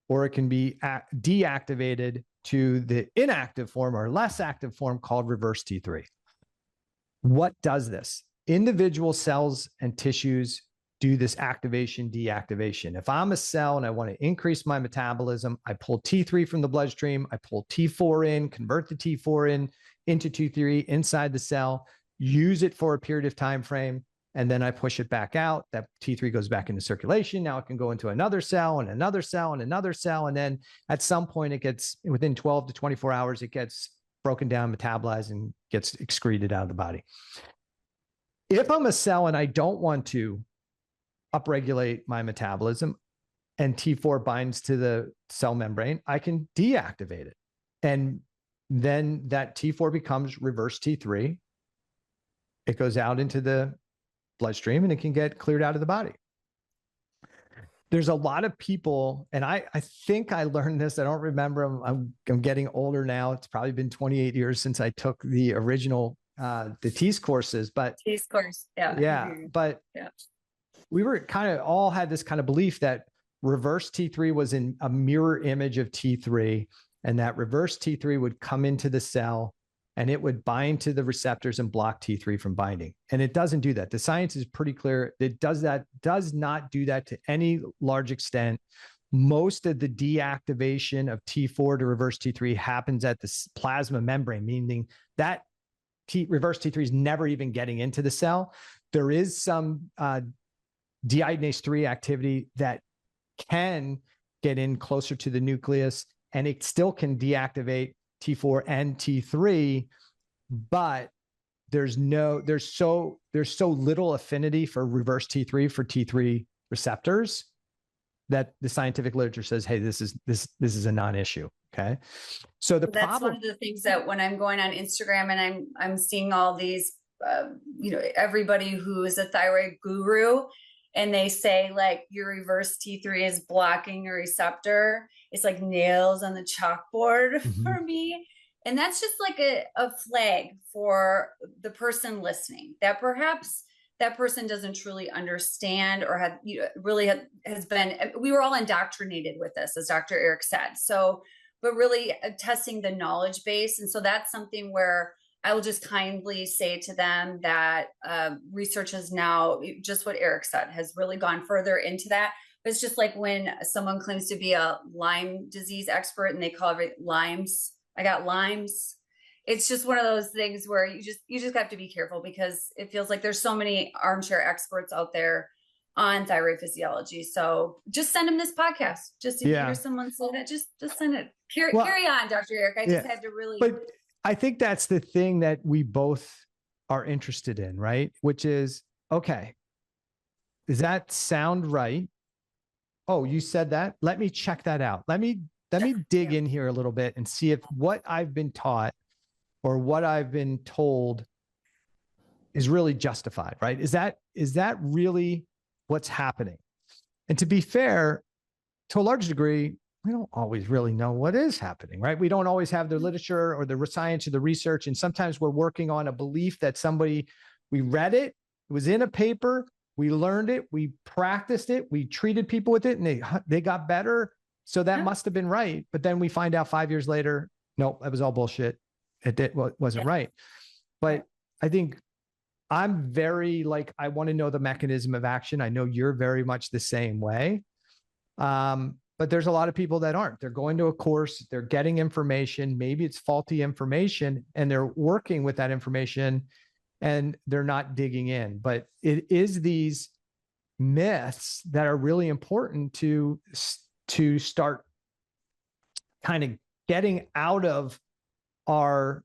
or it can be deactivated to the inactive form or less active form called reverse T3. What does this? Individual cells and tissues do this activation, deactivation. If I'm a cell and I want to increase my metabolism, I pull T3 from the bloodstream, I pull T4 in, convert the T4 into T3 inside the cell, use it for a period of time frame, and then I push it back out. That T3 goes back into circulation. Now it can go into another cell and another cell and another cell. And then at some point, it gets, within 12 to 24 hours, it gets broken down, metabolized, and gets excreted out of the body. If I'm a cell and I don't want to upregulate my metabolism and T4 binds to the cell membrane, I can deactivate it. And then that T4 becomes reverse T3. It goes out into the bloodstream and it can get cleared out of the body. There's a lot of people, and I think I learned this. I don't remember. I'm getting older now. It's probably been 28 years since I took the original, the TEAS courses, but TEAS course. Yeah. Yeah. But yeah, we were all had this kind of belief that reverse T3 was in a mirror image of T3, and that reverse T3 would come into the cell and it would bind to the receptors and block T3 from binding. And it doesn't do that. The science is pretty clear. It does not do that to any large extent. Most of the deactivation of T4 to reverse T3 happens at the plasma membrane, meaning that reverse T3 is never even getting into the cell. There is some deiodinase 3 activity that can get in closer to the nucleus, and it still can deactivate T4 and T3, but there's so little affinity for reverse T3 for T3 receptors that the scientific literature says, hey, this is a non-issue. Okay. So that's one of the things that when I'm going on Instagram and I'm seeing all these, everybody who is a thyroid guru, and they say like your reverse T3 is blocking a receptor. It's like nails on the chalkboard for me. And that's just like a flag for the person listening, that perhaps that person doesn't truly understand or has been, we were all indoctrinated with this, as Dr. Eric said. So, but really testing the knowledge base. And so that's something where I will just kindly say to them that research has now, just what Eric said, has really gone further into that. But it's just like when someone claims to be a Lyme disease expert and they call everything Lymes. I got Lymes. It's just one of those things where you just have to be careful, because it feels like there's so many armchair experts out there on thyroid physiology. So just send them this podcast. Just if you hear someone say that, just send it. Carry on, Dr. Eric. I just had to really. But I think that's the thing that we both are interested in, right? Which is, okay, does that sound right? Oh, you said that? Let me check that out. Let me dig in here a little bit and see if what I've been taught or what I've been told is really justified, right? Is that really what's happening? And to be fair, to a large degree, we don't always really know what is happening, right? We don't always have the literature or the science or the research. And sometimes we're working on a belief that we read it was in a paper, we learned it, we practiced it, we treated people with it, and they got better. So that must have been right. But then we find out 5 years later, nope, that was all bullshit. It wasn't right. But I think I'm very I want to know the mechanism of action. I know you're very much the same way. But there's a lot of people that aren't. They're going to a course, they're getting information, maybe it's faulty information, and they're working with that information and they're not digging in. But it is these myths that are really important to start kind of getting out of our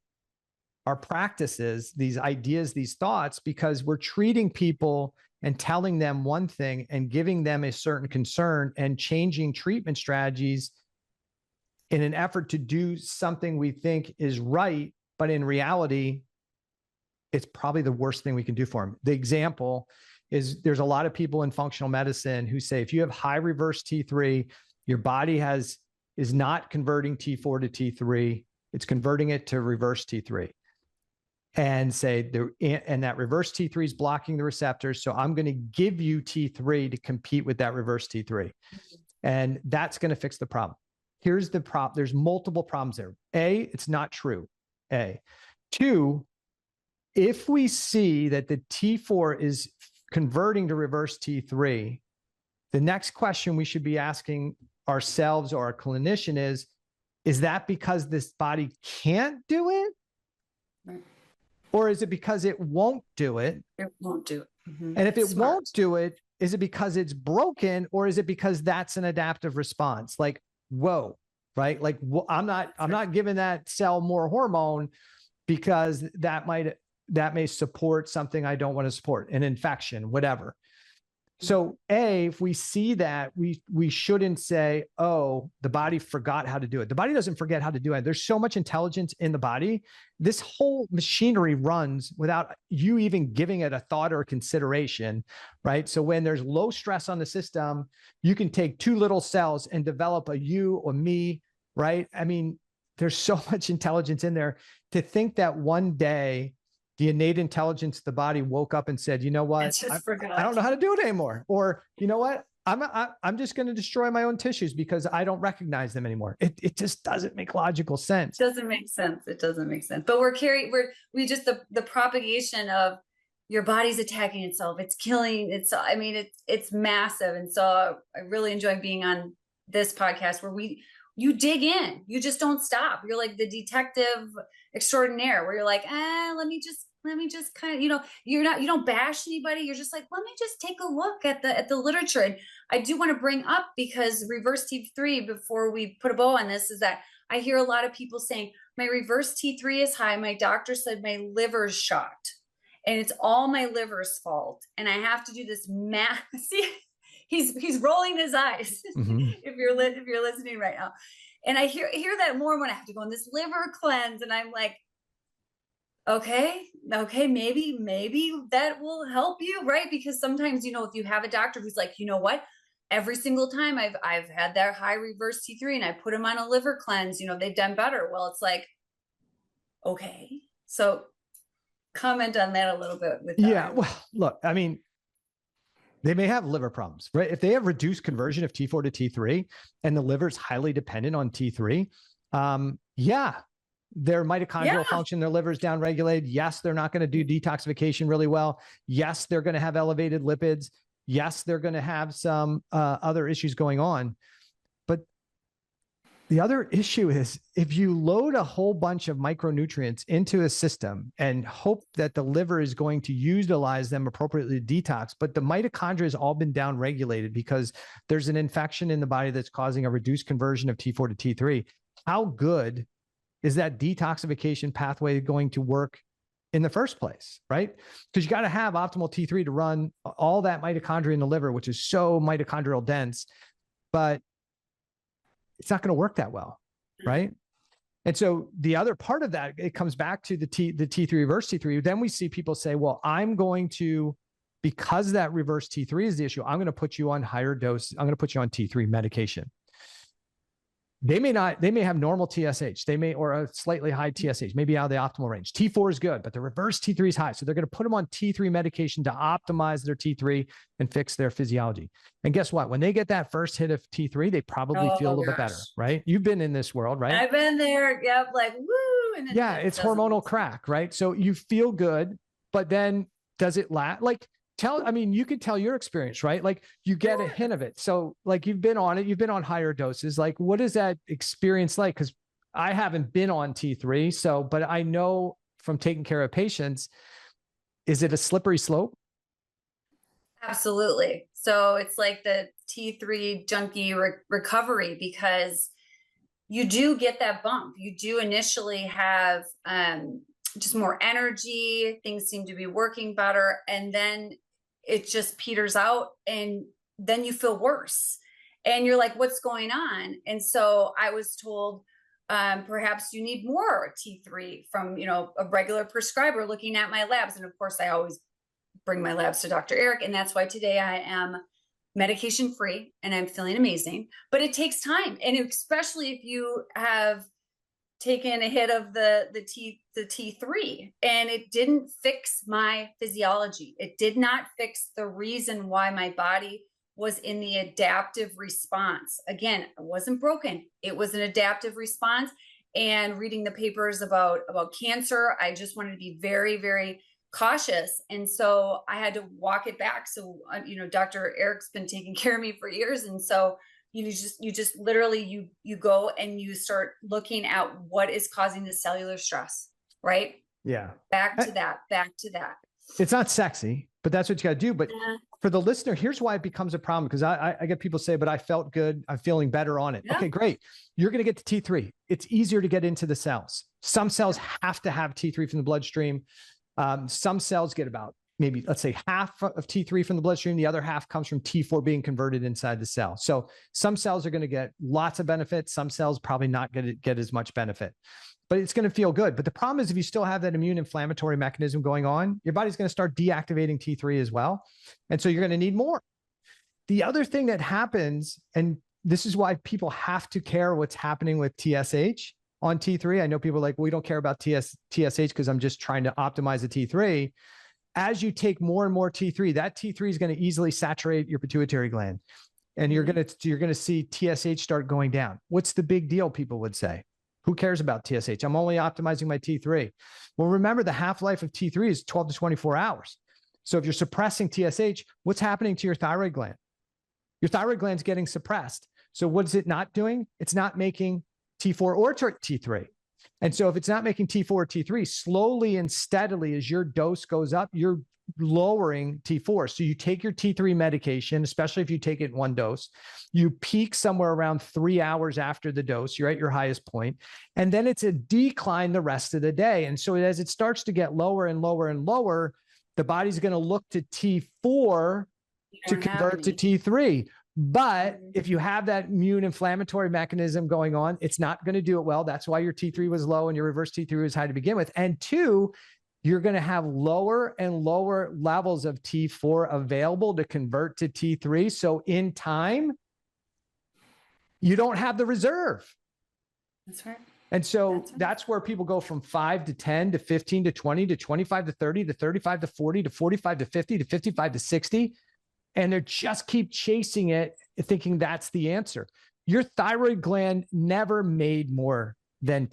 practices, these ideas, these thoughts, because we're treating people and telling them one thing and giving them a certain concern and changing treatment strategies in an effort to do something we think is right. But in reality, it's probably the worst thing we can do for them. The example is there's a lot of people in functional medicine who say, if you have high reverse T3, your body is not converting T4 to T3, it's converting it to reverse T3. And say, and that reverse T3 is blocking the receptors. So I'm going to give you T3 to compete with that reverse T3. And that's going to fix the problem. Here's the problem. There's multiple problems there. A, it's not true. A. Two, if we see that the T4 is converting to reverse T3, the next question we should be asking ourselves or our clinician is that because this body can't do it? Right. Or is it because it won't do it? It won't do it. Mm-hmm. And if it won't do it, is it because it's broken, or is it because that's an adaptive response? Like, whoa, right? Like, I'm not giving that cell more hormone because that may support something I don't want to support, an infection, whatever. So if we see that, we shouldn't say, oh, the body forgot how to do it. The body doesn't forget how to do it. There's so much intelligence in the body. This whole machinery runs without you even giving it a thought or consideration, right? So when there's low stress on the system, you can take two little cells and develop a you or me, right? I mean, there's so much intelligence in there. To think that one day the innate intelligence of the body woke up and said, you know what, I don't know how to do it anymore. Or, you know what, I'm just going to destroy my own tissues because I don't recognize them anymore. It just doesn't make logical sense. It doesn't make sense. It doesn't make sense. But the propagation of your body's attacking itself. It's killing. It's massive. And so I really enjoy being on this podcast where you dig in, you just don't stop. You're like the detective extraordinaire where you're like, let me just kind of, you don't bash anybody. You're just like, let me just take a look at the literature. And I do want to bring up, because reverse T3, before we put a bow on this, is that I hear a lot of people saying my reverse T3 is high. My doctor said my liver's shot and it's all my liver's fault. And I have to do this math. See, he's rolling his eyes. Mm-hmm. if you're listening right now. And I hear that more when I have to go on this liver cleanse. And I'm like, okay, maybe that will help you, right? Because sometimes, if you have a doctor who's like, you know what, every single time I've had that high reverse T3 and I put them on a liver cleanse, they've done better. Well, it's like, okay, so comment on that a little bit with Yeah. that. Well, look, I mean, they may have liver problems, right? If they have reduced conversion of T4 to T3 and the liver is highly dependent on T3, yeah, their mitochondrial function, their liver's downregulated. Yes, they're not going to do detoxification really well. Yes, they're going to have elevated lipids. Yes, they're going to have some other issues going on. But the other issue is if you load a whole bunch of micronutrients into a system and hope that the liver is going to utilize them appropriately to detox, but the mitochondria has all been downregulated because there's an infection in the body that's causing a reduced conversion of T4 to T3, how good is that detoxification pathway going to work in the first place, right? Because you got to have optimal T3 to run all that mitochondria in the liver, which is so mitochondrial dense, but it's not going to work that well, right? And so the other part of that, it comes back to the T3 reverse T3. Then we see people say, well, I'm going to, because that reverse T3 is the issue, I'm going to put you on higher dose. I'm going to put you on T3 medication. They may have normal TSH. They may, or a slightly high TSH, maybe out of the optimal range. T4 is good, but the reverse T3 is high. So they're going to put them on T3 medication to optimize their T3 and fix their physiology. And guess what? When they get that first hit of T3, they probably feel a little bit better, right? You've been in this world, right? I've been there. Yep. Like, woo. And yeah, it's hormonal crack, right? So you feel good, but then does it last? Like, you could tell your experience, right? Like you get a hint of it. So like you've been on it, you've been on higher doses. Like what is that experience like? Because I haven't been on T3. So, but I know from taking care of patients, is it a slippery slope? Absolutely. So it's like the T3 junkie recovery, because you do get that bump. You do initially have just more energy. Things seem to be working better. And then it just peters out and then you feel worse and you're like, what's going on? And so I was told, perhaps you need more T3 from, a regular prescriber looking at my labs. And of course I always bring my labs to Dr. Eric. And that's why today I am medication free and I'm feeling amazing, but it takes time. And especially if you have taken a hit of the T3 and it didn't fix my physiology. It did not fix the reason why my body was in the adaptive response. Again, it wasn't broken. It was an adaptive response. And reading the papers about cancer, I just wanted to be very, very cautious. And so I had to walk it back. So, Dr. Eric's been taking care of me for years. And so you just literally, you go and you start looking at what is causing the cellular stress, right? Yeah. Back to that. It's not sexy, but that's what you got to do. But for the listener, here's why it becomes a problem. Because I get people say, but I felt good. I'm feeling better on it. Yeah. Okay, great. You're going to get to T3. It's easier to get into the cells. Some cells have to have T3 from the bloodstream. Some cells get about maybe, let's say, half of T3 from the bloodstream. The other half comes from T4 being converted inside the cell. So some cells are going to get lots of benefit. Some cells probably not going to get as much benefit, but it's going to feel good. But the problem is if you still have that immune inflammatory mechanism going on, your body's going to start deactivating T3 as well. And so you're going to need more. The other thing that happens, and this is why people have to care what's happening with TSH on T3. I know people are like, we don't care about TSH because I'm just trying to optimize the T3. As you take more and more T3, that T3 is going to easily saturate your pituitary gland. And you're going to see TSH start going down. What's the big deal? People would say, who cares about TSH? I'm only optimizing my T3. Well, remember the half-life of T3 is 12 to 24 hours. So if you're suppressing TSH, what's happening to your thyroid gland? Your thyroid gland's getting suppressed. So what is it not doing? It's not making T4 or T3. And so if it's not making T4 or T3, slowly and steadily as your dose goes up, you're lowering T4. So you take your T3 medication, especially if you take it in one dose, you peak somewhere around 3 hours after the dose, you're at your highest point, and then it's a decline the rest of the day. And so as it starts to get lower and lower and lower, the body's going to look to T4 to convert to T3. But if you have that immune inflammatory mechanism going on, it's not going to do it well. That's why your T3 was low and your reverse T3 was high to begin with. And two, you're going to have lower and lower levels of T4 available to convert to T3. So in time, you don't have the reserve. That's right. And so that's where people go from 5 to 10 to 15 to 20 to 25 to 30 to 35 to 40 to 45 to 50 to 55 to 60. And they just keep chasing it, thinking that's the answer. Your thyroid gland never made more than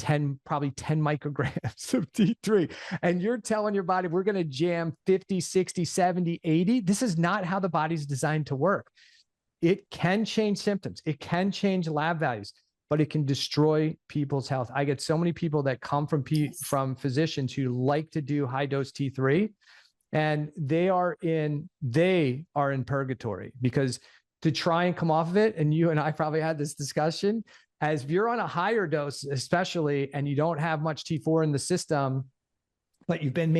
probably 10 micrograms of T3. And you're telling your body, we're going to jam 50, 60, 70, 80. This is not how the body's designed to work. It can change symptoms. It can change lab values, but it can destroy people's health. I get so many people that come from physicians who like to do high dose T3, and they are in purgatory, because to try and come off of it, and you and I probably had this discussion, as if you're on a higher dose, especially, and you don't have much T4 in the system, but you've been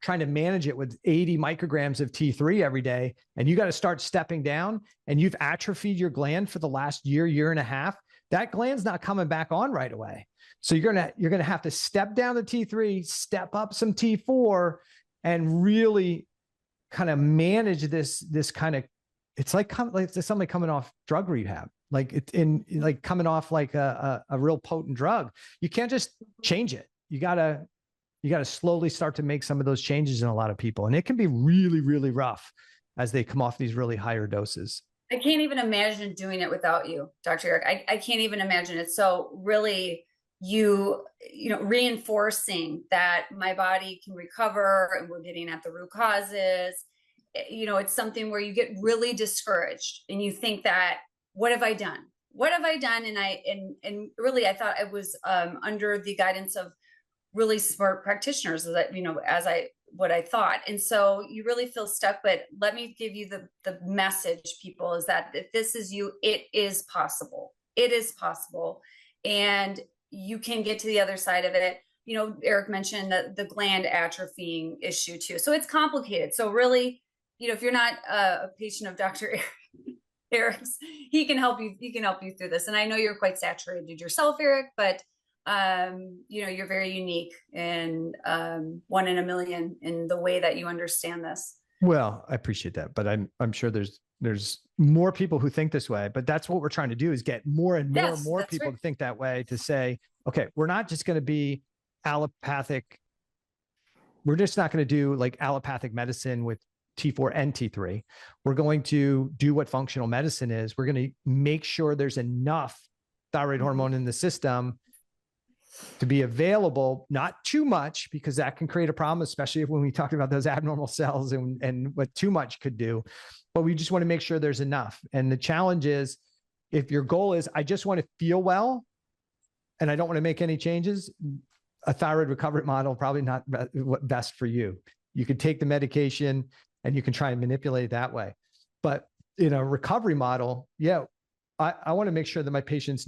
trying to manage it with 80 micrograms of T3 every day, and you got to start stepping down, and you've atrophied your gland for the last year and a half, that gland's not coming back on right away. So you're going to have to step down the T3, step up some T4, and really kind of manage this kind of, it's like somebody coming off drug rehab, like coming off like a real potent drug. You can't just change it. You got to slowly start to make some of those changes in a lot of people. And it can be really, really rough as they come off these really higher doses. I can't even imagine doing it without you, Dr. Eric. I can't even imagine it. So really, you know, reinforcing that my body can recover, and we're getting at the root causes. You know, it's something where you get really discouraged and you think that, what have I done? What have I done? And really, I thought I was under the guidance of really smart practitioners, that, you know, what I thought. And so you really feel stuck, but let me give you the message, people, is that if this is you, it is possible. It is possible. And you can get to the other side of it. You know, Eric mentioned the gland atrophying issue too. So it's complicated. So really, you know, if you're not a patient of Dr. Eric's, he can help you. He can help you through this. And I know you're quite saturated yourself, Eric, but you know, you're very unique and one in a million in the way that you understand this. Well, I appreciate that, but I'm sure there's more people who think this way, but that's what we're trying to do, is get more and more and more people to think that way, to say, okay, we're not just going to be allopathic. We're just not going to do like allopathic medicine with T4 and T3. We're going to do what functional medicine is. We're going to make sure there's enough thyroid hormone in the system to be available, not too much, because that can create a problem, especially when we talk about those abnormal cells and what too much could do. But we just want to make sure there's enough. And the challenge is, if your goal is, I just want to feel well and I don't want to make any changes, a thyroid recovery model probably not best for you. You could take the medication and you can try and manipulate it that way. But in a recovery model, yeah, I want to make sure that my patient's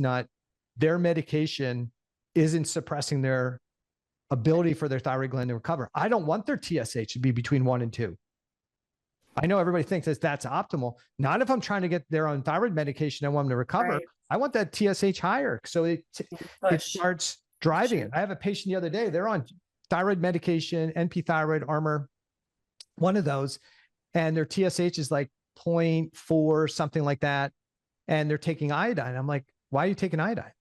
their medication isn't suppressing their ability for their thyroid gland to recover. I don't want their TSH to be between 1 and 2. I know everybody thinks that's optimal. Not if I'm trying to get their own thyroid medication. I want them to recover. Right. I want that TSH higher. So it starts driving it. I have a patient the other day, they're on thyroid medication, NP thyroid, Armor, one of those, and their TSH is like 0.4, something like that. And they're taking iodine. I'm like, why are you taking iodine?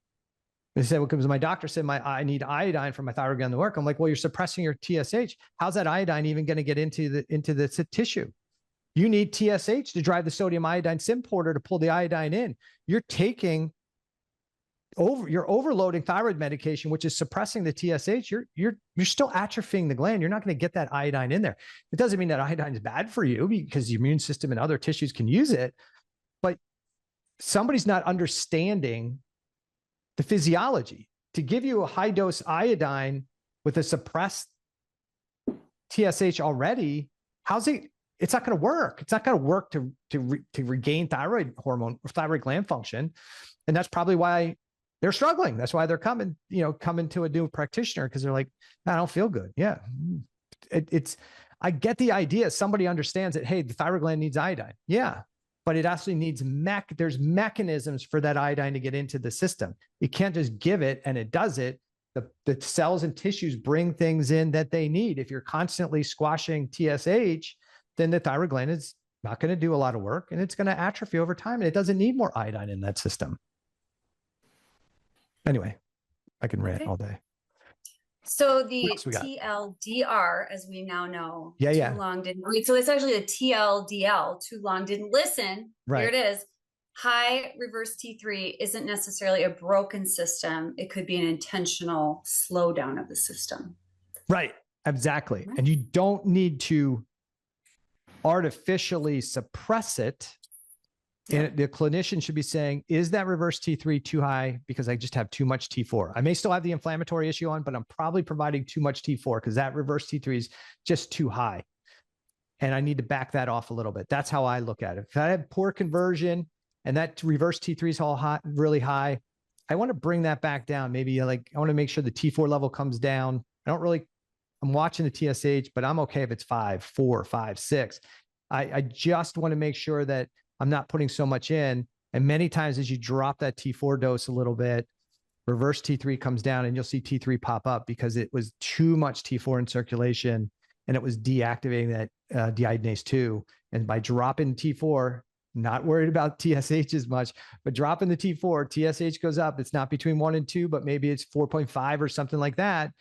They said, well, because my doctor said I need iodine for my thyroid gland to work. I'm like, well, you're suppressing your TSH. How's that iodine even going to get into the tissue? You need TSH to drive the sodium iodine symporter to pull the iodine in. You're overloading thyroid medication, which is suppressing the TSH. You're still atrophying the gland. You're not going to get that iodine in there. It doesn't mean that iodine is bad for you, because the immune system and other tissues can use it. But somebody's not understanding the physiology. To give you a high dose iodine with a suppressed TSH already, it's not going to work. It's not going to work to regain thyroid hormone or thyroid gland function. And that's probably why they're struggling. That's why they're coming to a new practitioner, because they're like, I don't feel good. Yeah. I get the idea. Somebody understands that, hey, the thyroid gland needs iodine. Yeah. But it actually needs there's mechanisms for that iodine to get into the system. You can't just give it and it does it. The cells and tissues bring things in that they need. If you're constantly squashing TSH, then the thyroid gland is not going to do a lot of work, and it's going to atrophy over time, and it doesn't need more iodine in that system. Anyway, I can rant Okay. all day. So What the else we got? TLDR, as we now know, Yeah. too long didn't read. So it's actually the TLDL, too long didn't listen. Right. Here it is. High reverse T3 isn't necessarily a broken system. It could be an intentional slowdown of the system. Right. Exactly. Right. And you don't need to artificially suppress it. And the clinician should be saying, is that reverse T3 too high because I just have too much T4? I may still have the inflammatory issue on, but I'm probably providing too much T4 because that reverse T3 is just too high. And I need to back that off a little bit. That's how I look at it. If I have poor conversion and that reverse T3 is all hot, really high, I want to bring that back down. Maybe like I want to make sure the T4 level comes down. I'm watching the TSH, but I'm okay if it's 5, 4, 5, 6. I just want to make sure that I'm not putting so much in. And many times as you drop that T4 dose a little bit, reverse T3 comes down and you'll see T3 pop up because it was too much T4 in circulation and it was deactivating that deiodinase 2. And by dropping T4, not worried about TSH as much, but dropping the T4, TSH goes up. It's not between 1 and 2, but maybe it's 4.5 or something like that.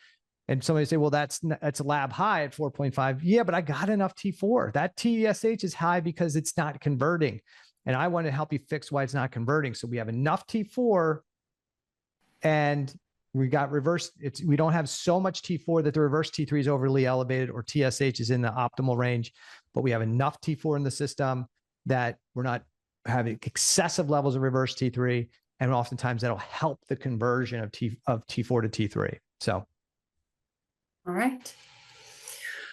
And somebody say, well, that's a lab high at 4.5. Yeah, but I got enough T4. That TSH is high because it's not converting. And I want to help you fix why it's not converting. So we have enough T4 and we got reverse. We don't have so much T4 that the reverse T3 is overly elevated or TSH is in the optimal range, but we have enough T4 in the system that we're not having excessive levels of reverse T3. And oftentimes that'll help the conversion of T4 to T3. So. All right.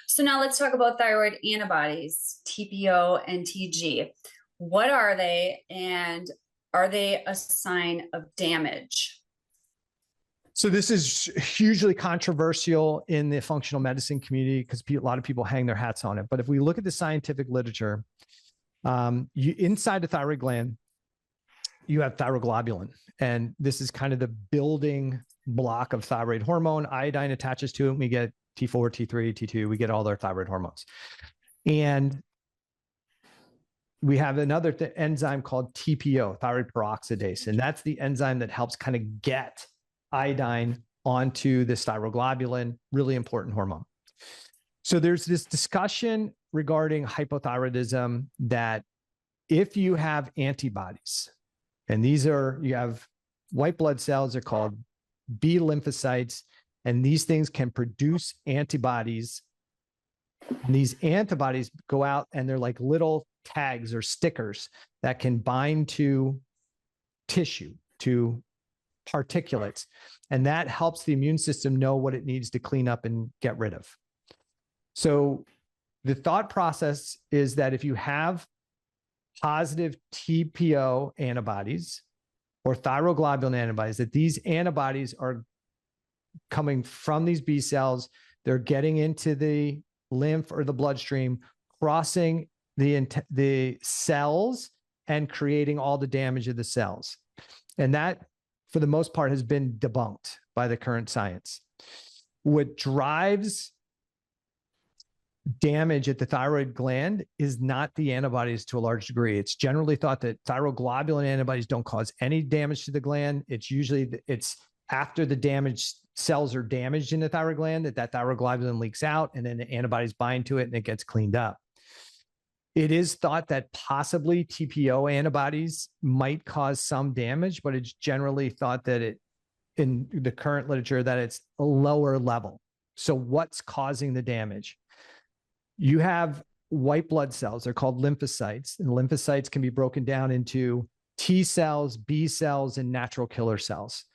So now let's talk about thyroid antibodies, TPO and TG. What are they, and are they a sign of damage? So this is hugely controversial in the functional medicine community because a lot of people hang their hats on it. But if we look at the scientific literature, inside the thyroid gland, you have thyroglobulin, and this is kind of the building block of thyroid hormone. Iodine attaches to it, and we get T4, T3, T2. We get all their thyroid hormones. And we have another enzyme called TPO, thyroid peroxidase, and that's the enzyme that helps kind of get iodine onto this thyroglobulin, really important hormone. So there's this discussion regarding hypothyroidism that if you have antibodies, and you have white blood cells, are called B lymphocytes, and these things can produce antibodies. And these antibodies go out and they're like little tags or stickers that can bind to tissue, to particulates. And that helps the immune system know what it needs to clean up and get rid of. So the thought process is that if you have positive TPO antibodies or thyroglobulin antibodies, that these antibodies are coming from these B cells, they're getting into the lymph or the bloodstream, crossing the cells and creating all the damage of the cells. And that, for the most part, has been debunked by the current science. What drives damage at the thyroid gland is not the antibodies to a large degree. It's generally thought that thyroglobulin antibodies don't cause any damage to the gland. It's after the damaged cells are damaged in the thyroid gland that thyroglobulin leaks out, and then the antibodies bind to it and it gets cleaned up. It is thought that possibly TPO antibodies might cause some damage, but it's generally thought that in the current literature that it's a lower level. So what's causing the damage? You have white blood cells. They're called lymphocytes, and lymphocytes can be broken down into T cells, B cells, and natural killer cells.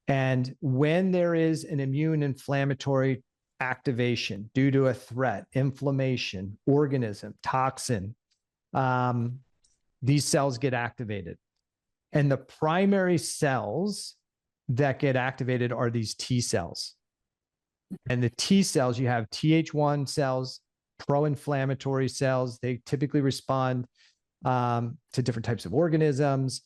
And when there is an immune inflammatory activation due to a threat, inflammation, organism, toxin, these cells get activated. And the primary cells that get activated are these T cells. And the T cells, you have Th1 cells, pro-inflammatory cells. They typically respond to different types of organisms,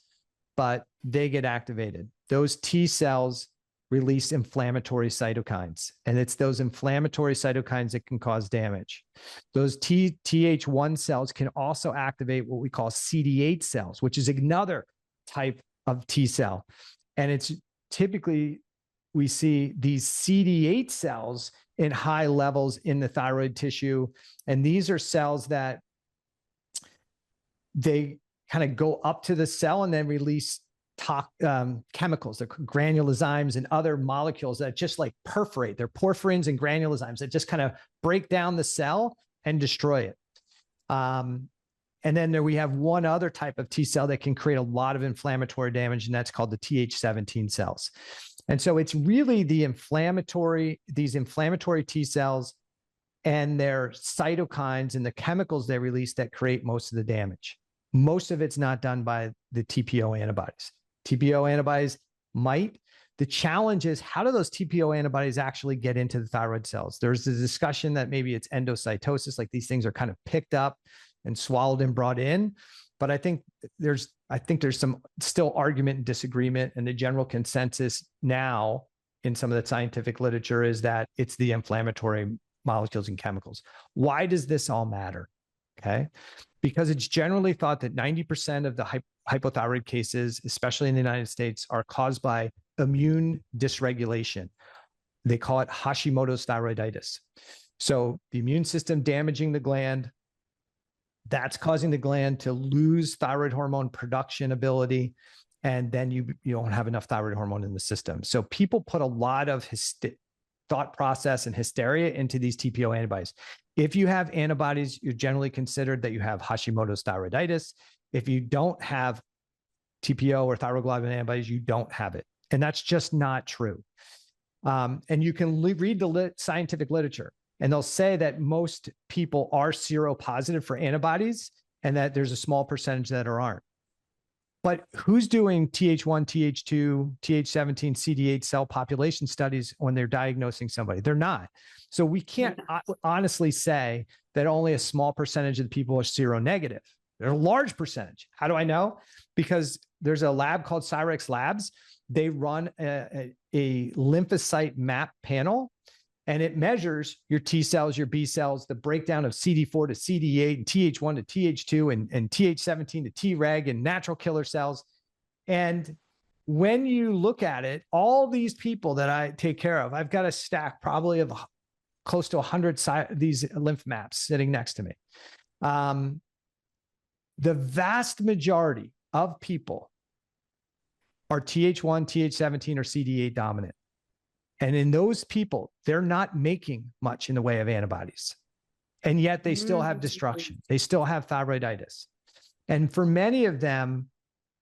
but they get activated. Those T cells release inflammatory cytokines, and it's those inflammatory cytokines that can cause damage. Those Th1 cells can also activate what we call CD8 cells, which is another type of T cell. And it's typically we see these CD8 cells in high levels in the thyroid tissue. And these are cells that they kind of go up to the cell and then release chemicals, the granulozymes and other molecules that just like perforate. They're porphyrins and granulozymes that just kind of break down the cell and destroy it. And then we have one other type of T cell that can create a lot of inflammatory damage, and that's called the Th17 cells. And so it's really these inflammatory T cells and their cytokines and the chemicals they release that create most of the damage. Most of it's not done by the TPO antibodies. TPO antibodies might. The challenge is, how do those TPO antibodies actually get into the thyroid cells? There's a discussion that maybe it's endocytosis, like these things are kind of picked up and swallowed and brought in. But I think there's some still argument and disagreement, and the general consensus now in some of the scientific literature is that it's the inflammatory molecules and chemicals. Why does this all matter? Okay. Because it's generally thought that 90% of the hypothyroid cases, especially in the United States, are caused by immune dysregulation. They call it Hashimoto's thyroiditis. So the immune system damaging the gland, that's causing the gland to lose thyroid hormone production ability, and then you don't have enough thyroid hormone in the system. So people put a lot of thought process and hysteria into these TPO antibodies. If you have antibodies, you're generally considered that you have Hashimoto's thyroiditis. If you don't have TPO or thyroglobulin antibodies, you don't have it. And that's just not true. And you can read the scientific literature, and they'll say that most people are seropositive for antibodies and that there's a small percentage that aren't. But who's doing Th1, Th2, Th17, CD8 cell population studies when they're diagnosing somebody? They're not. So we can't honestly say that only a small percentage of the people are seronegative. They're a large percentage. How do I know? Because there's a lab called Cyrex Labs. They run a lymphocyte map panel, and it measures your T cells, your B cells, the breakdown of CD4 to CD8 and Th1 to Th2 and Th17 to Treg and natural killer cells. And when you look at it, all these people that I take care of, I've got a stack probably of close to 100 these lymph maps sitting next to me. The vast majority of people are Th1, Th17, or CD8 dominant. And in those people, they're not making much in the way of antibodies. And yet they still have destruction. They still have thyroiditis. And for many of them,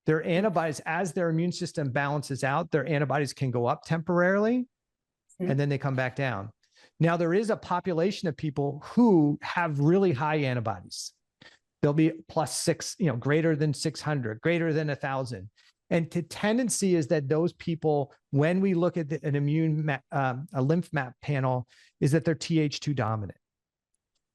their antibodies, as their immune system balances out, their antibodies can go up temporarily, and then they come back down. Now, there is a population of people who have really high antibodies. They'll be +6, greater than 600, greater than 1,000. And the tendency is that those people, when we look at a lymph map panel, is that they're Th2 dominant.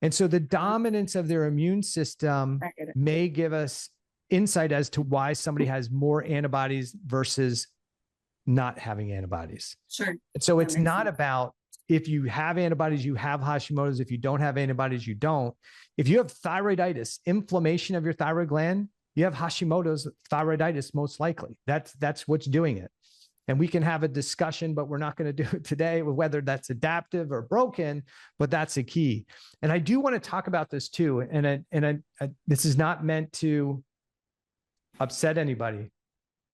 And so the dominance of their immune system may give us insight as to why somebody has more antibodies versus not having antibodies. Sure. And so it's not about if you have antibodies, you have Hashimoto's. If you don't have antibodies, you don't. If you have thyroiditis, inflammation of your thyroid gland, you have Hashimoto's thyroiditis most likely. That's what's doing it. And we can have a discussion, but we're not going to do it today with whether that's adaptive or broken, but that's the key. And I do want to talk about this too. And this is not meant to upset anybody,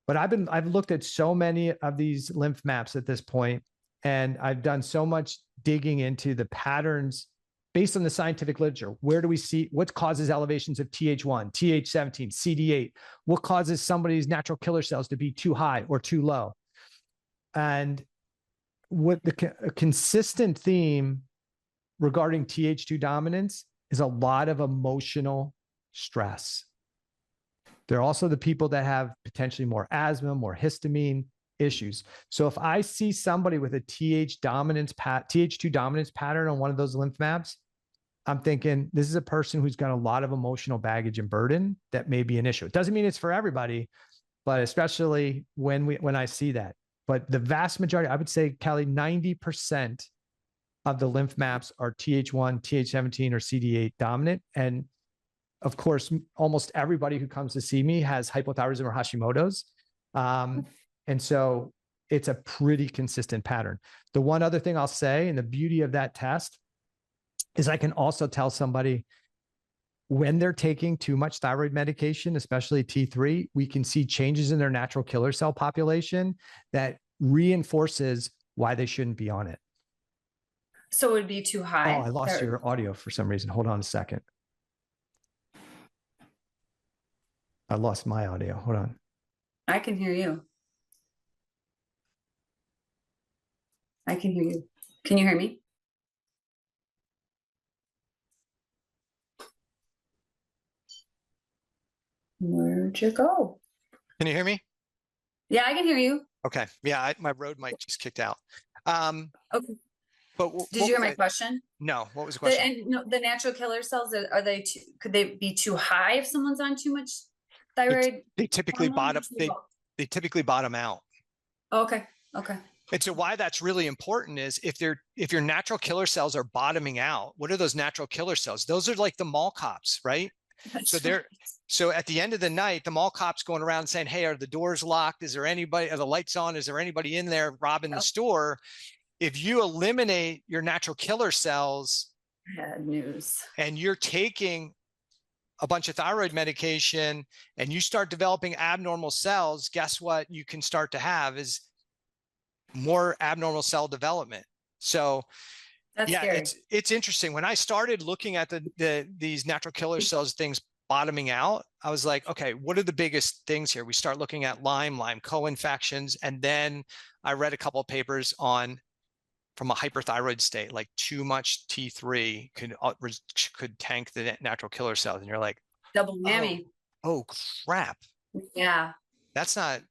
but I've looked at so many of these lymph maps at this point, and I've done so much digging into the patterns based on the scientific literature. Where do we see what causes elevations of Th1, Th17, CD8? What causes somebody's natural killer cells to be too high or too low? And what a consistent theme regarding Th2 dominance is a lot of emotional stress. They're also the people that have potentially more asthma, more histamine issues. So if I see somebody with a Th2 dominance pattern on one of those lymph maps, I'm thinking this is a person who's got a lot of emotional baggage and burden that may be an issue. It doesn't mean it's for everybody, but especially when I see that. But the vast majority, I would say, Kelly, 90% of the lymph maps are Th1, Th17, or CD8 dominant. And of course, almost everybody who comes to see me has hypothyroidism or Hashimoto's. And so it's a pretty consistent pattern. The one other thing I'll say, and the beauty of that test, is I can also tell somebody when they're taking too much thyroid medication, especially T3, we can see changes in their natural killer cell population that reinforces why they shouldn't be on it. So it would be too high. Oh, I lost your audio for some reason. Hold on a second. I lost my audio. Hold on. I can hear you. I can hear you. Can you hear me? Where'd you go? Can you hear me? Yeah, I can hear you. Okay. Yeah, my Rode mic just kicked out. Okay. But Did you hear my question? No. What was the question? The natural killer cells, are they could they be too high if someone's on too much thyroid? They typically bottom. They typically bottom out. Okay. Okay. And so why that's really important is if your natural killer cells are bottoming out, what are those natural killer cells? Those are like the mall cops, right? So at the end of the night, the mall cops going around saying, "Hey, are the doors locked? Is there anybody? Are the lights on? Is there anybody in there robbing the store?" If you eliminate your natural killer cells, bad news, and you're taking a bunch of thyroid medication and you start developing abnormal cells, guess what you can start to have is more abnormal cell development. So that's yeah, scary. it's interesting. When I started looking at these natural killer cells things bottoming out, I was like, okay, what are the biggest things here? We start looking at Lyme co-infections, and then I read a couple of papers from a hyperthyroid state, like too much T3 could tank the natural killer cells, and you're like, double whammy. Oh crap! Yeah, that's not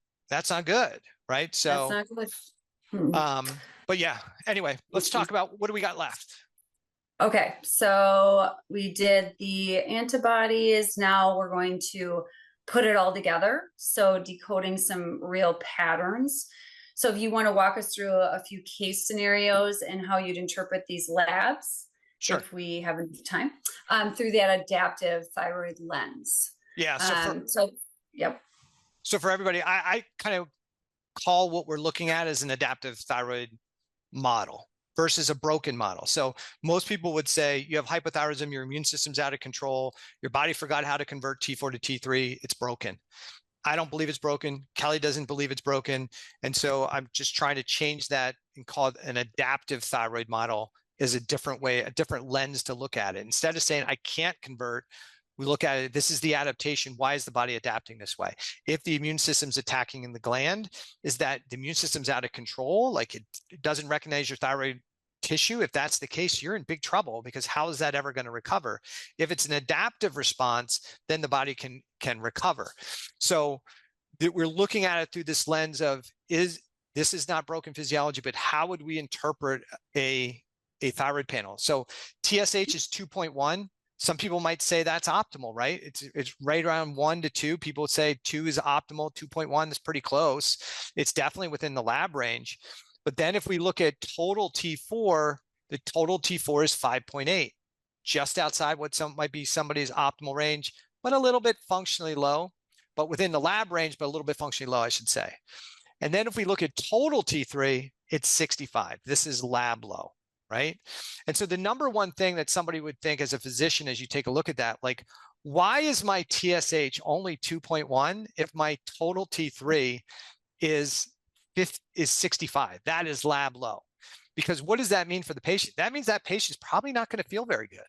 good, right? So that's not good. But yeah, anyway, let's talk about what do we got left. Okay, so we did the antibodies. Now we're going to put it all together. So decoding some real patterns. So if you want to walk us through a few case scenarios and how you'd interpret these labs, sure, if we have enough time, through that adaptive thyroid lens. Yeah. Yep. So for everybody, I kind of call what we're looking at as an adaptive thyroid model versus a broken model. So most people would say you have hypothyroidism, your immune system's out of control, your body forgot how to convert T4 to T3, it's broken. I don't believe it's broken. Kelly doesn't believe it's broken. And so I'm just trying to change that and call it an adaptive thyroid model is a different way, a different lens to look at it. Instead of saying I can't convert, we look at it, this is the adaptation. Why is the body adapting this way? If the immune system's attacking in the gland, is that the immune system's out of control? Like it doesn't recognize your thyroid tissue? If that's the case, you're in big trouble, because how is that ever going to recover? If it's an adaptive response, then the body can recover. So we're looking at it through this lens of this is not broken physiology, but how would we interpret a thyroid panel? So TSH is 2.1. Some people might say that's optimal, right? It's right around 1 to 2. People would say 2 is optimal, 2.1 is pretty close. It's definitely within the lab range. But then if we look at total T4, the total T4 is 5.8, just outside what might be somebody's optimal range, but a little bit functionally low, but within the lab range, but a little bit functionally low, I should say. And then if we look at total T3, it's 65. This is lab low, right? And so the number one thing that somebody would think as a physician, as you take a look at that, like, why is my TSH only 2.1 if my total T3 is 65? That is lab low. Because what does that mean for the patient? That means that patient's probably not going to feel very good.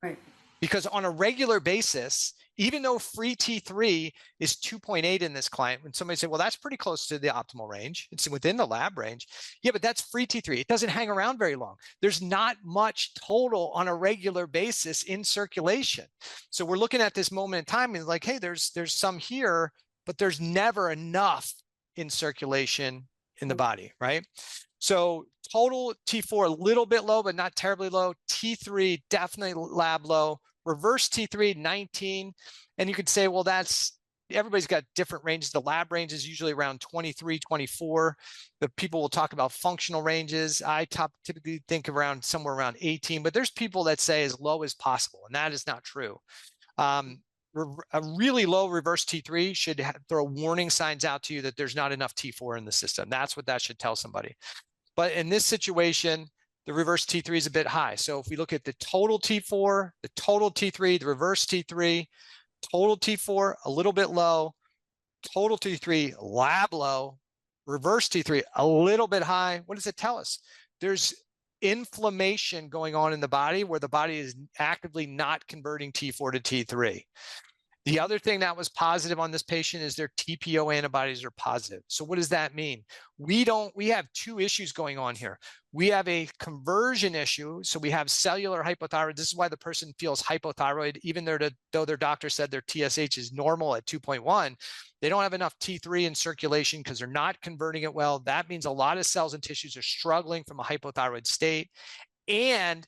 Right. Because on a regular basis, even though free T3 is 2.8 in this client, when somebody say, well, that's pretty close to the optimal range, it's within the lab range. Yeah, but that's free T3. It doesn't hang around very long. There's not much total on a regular basis in circulation. So we're looking at this moment in time and like, hey, there's some here, but there's never enough in circulation in the body, right? So total T4 a little bit low, but not terribly low. T3 definitely lab low. Reverse T3 19, and you could say, well, everybody's got different ranges. The lab range is usually around 23, 24. The people will talk about functional ranges. I typically think around somewhere around 18, but there's people that say as low as possible, and that is not true. a really low reverse T3 should throw warning signs out to you that there's not enough T4 in the system. That's what that should tell somebody. But in this situation, the reverse T3 is a bit high. So if we look at the total T4, the total T3, the reverse T3, total T4, a little bit low, total T3, lab low, reverse T3, a little bit high. What does it tell us? There's inflammation going on in the body where the body is actively not converting T4 to T3. The other thing that was positive on this patient is their TPO antibodies are positive. So what does that mean? We have two issues going on here. We have a conversion issue. So we have cellular hypothyroid. This is why the person feels hypothyroid, even though their doctor said their TSH is normal at 2.1. They don't have enough T3 in circulation because they're not converting it well. That means a lot of cells and tissues are struggling from a hypothyroid state. And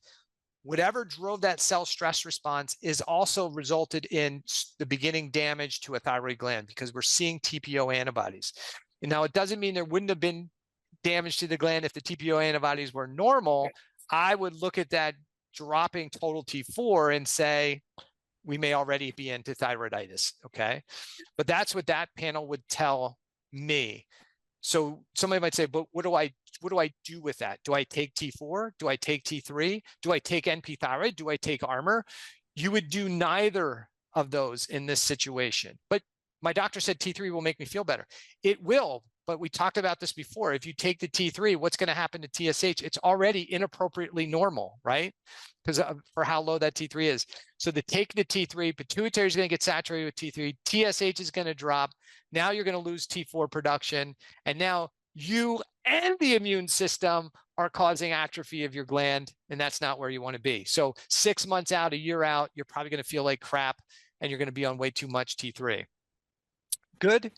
whatever drove that cell stress response is also resulted in the beginning damage to a thyroid gland because we're seeing TPO antibodies. And now, it doesn't mean there wouldn't have been damage to the gland if the TPO antibodies were normal. I would look at that dropping total T4 and say, we may already be into thyroiditis, okay? But that's what that panel would tell me. So somebody might say, but what do I do with that? Do I take T4? Do I take T3? Do I take NP thyroid? Do I take Armor? You would do neither of those in this situation. But my doctor said T3 will make me feel better. It will, but we talked about this before. If you take the T3, what's going to happen to TSH? It's already inappropriately normal, right? Because for how low that T3 is. So take the T3, pituitary is going to get saturated with T3, TSH is going to drop. Now you're going to lose T4 production. And now you and the immune system are causing atrophy of your gland, and that's not where you want to be. So 6 months out, a year out, you're probably going to feel like crap, and you're going to be on way too much T3. Good?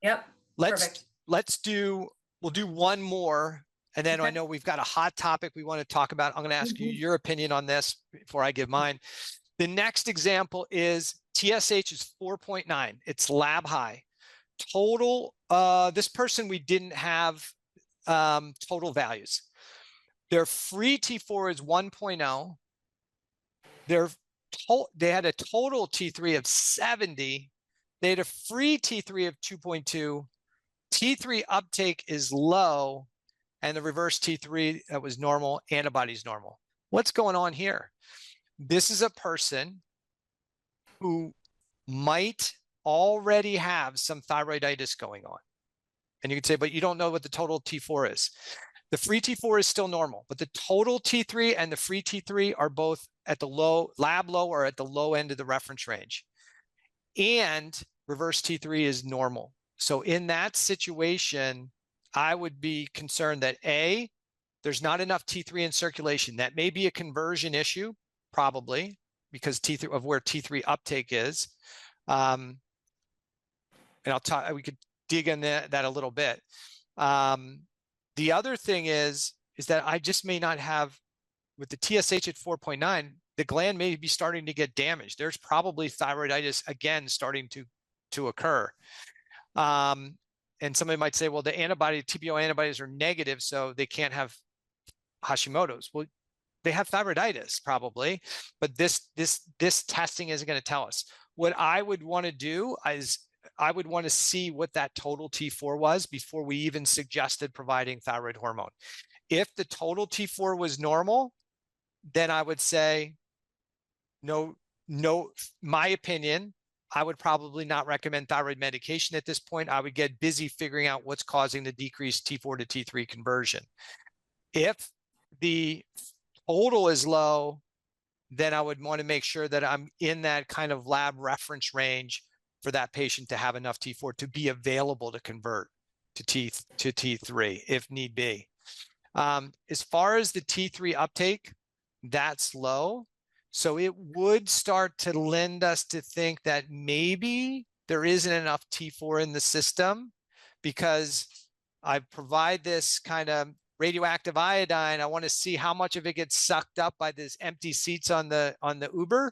Yep. Perfect. We'll do one more, and then I know we've got a hot topic we want to talk about. I'm going to ask you your opinion on this before I give mine. The next example is TSH is 4.9. It's lab high. Total, this person, we didn't have total values. Their free T4 is 1.0. They had a total T3 of 70. They had a free T3 of 2.2. T3 uptake is low, and the reverse T3 that was normal, antibodies normal. What's going on here? This is a person who might already have some thyroiditis going on. And you could say, but you don't know what the total T4 is. The free T4 is still normal, but the total T3 and the free T3 are both at the lab low or at the low end of the reference range. And reverse T3 is normal. So in that situation, I would be concerned that A, there's not enough T3 in circulation. That may be a conversion issue, probably, because T3 of where T3 uptake is. And we could dig in that a little bit. The other thing is that I just may not have, with the TSH at 4.9, the gland may be starting to get damaged. There's probably thyroiditis again starting to occur. And somebody might say, well, the TPO antibodies are negative, so they can't have Hashimoto's. Well, they have thyroiditis probably, but this testing isn't going to tell us. What I would want to do is I would want to see what that total T4 was before we even suggested providing thyroid hormone. If the total T4 was normal, then I would say, no, my opinion, I would probably not recommend thyroid medication at this point. I would get busy figuring out what's causing the decreased T4 to T3 conversion. If the total is low, then I would want to make sure that I'm in that kind of lab reference range for that patient to have enough T4 to be available to convert to T3 if need be. As far as the T3 uptake, that's low. So it would start to lend us to think that maybe there isn't enough T4 in the system because I provide this kind of radioactive iodine. I want to see how much of it gets sucked up by these empty seats on the Uber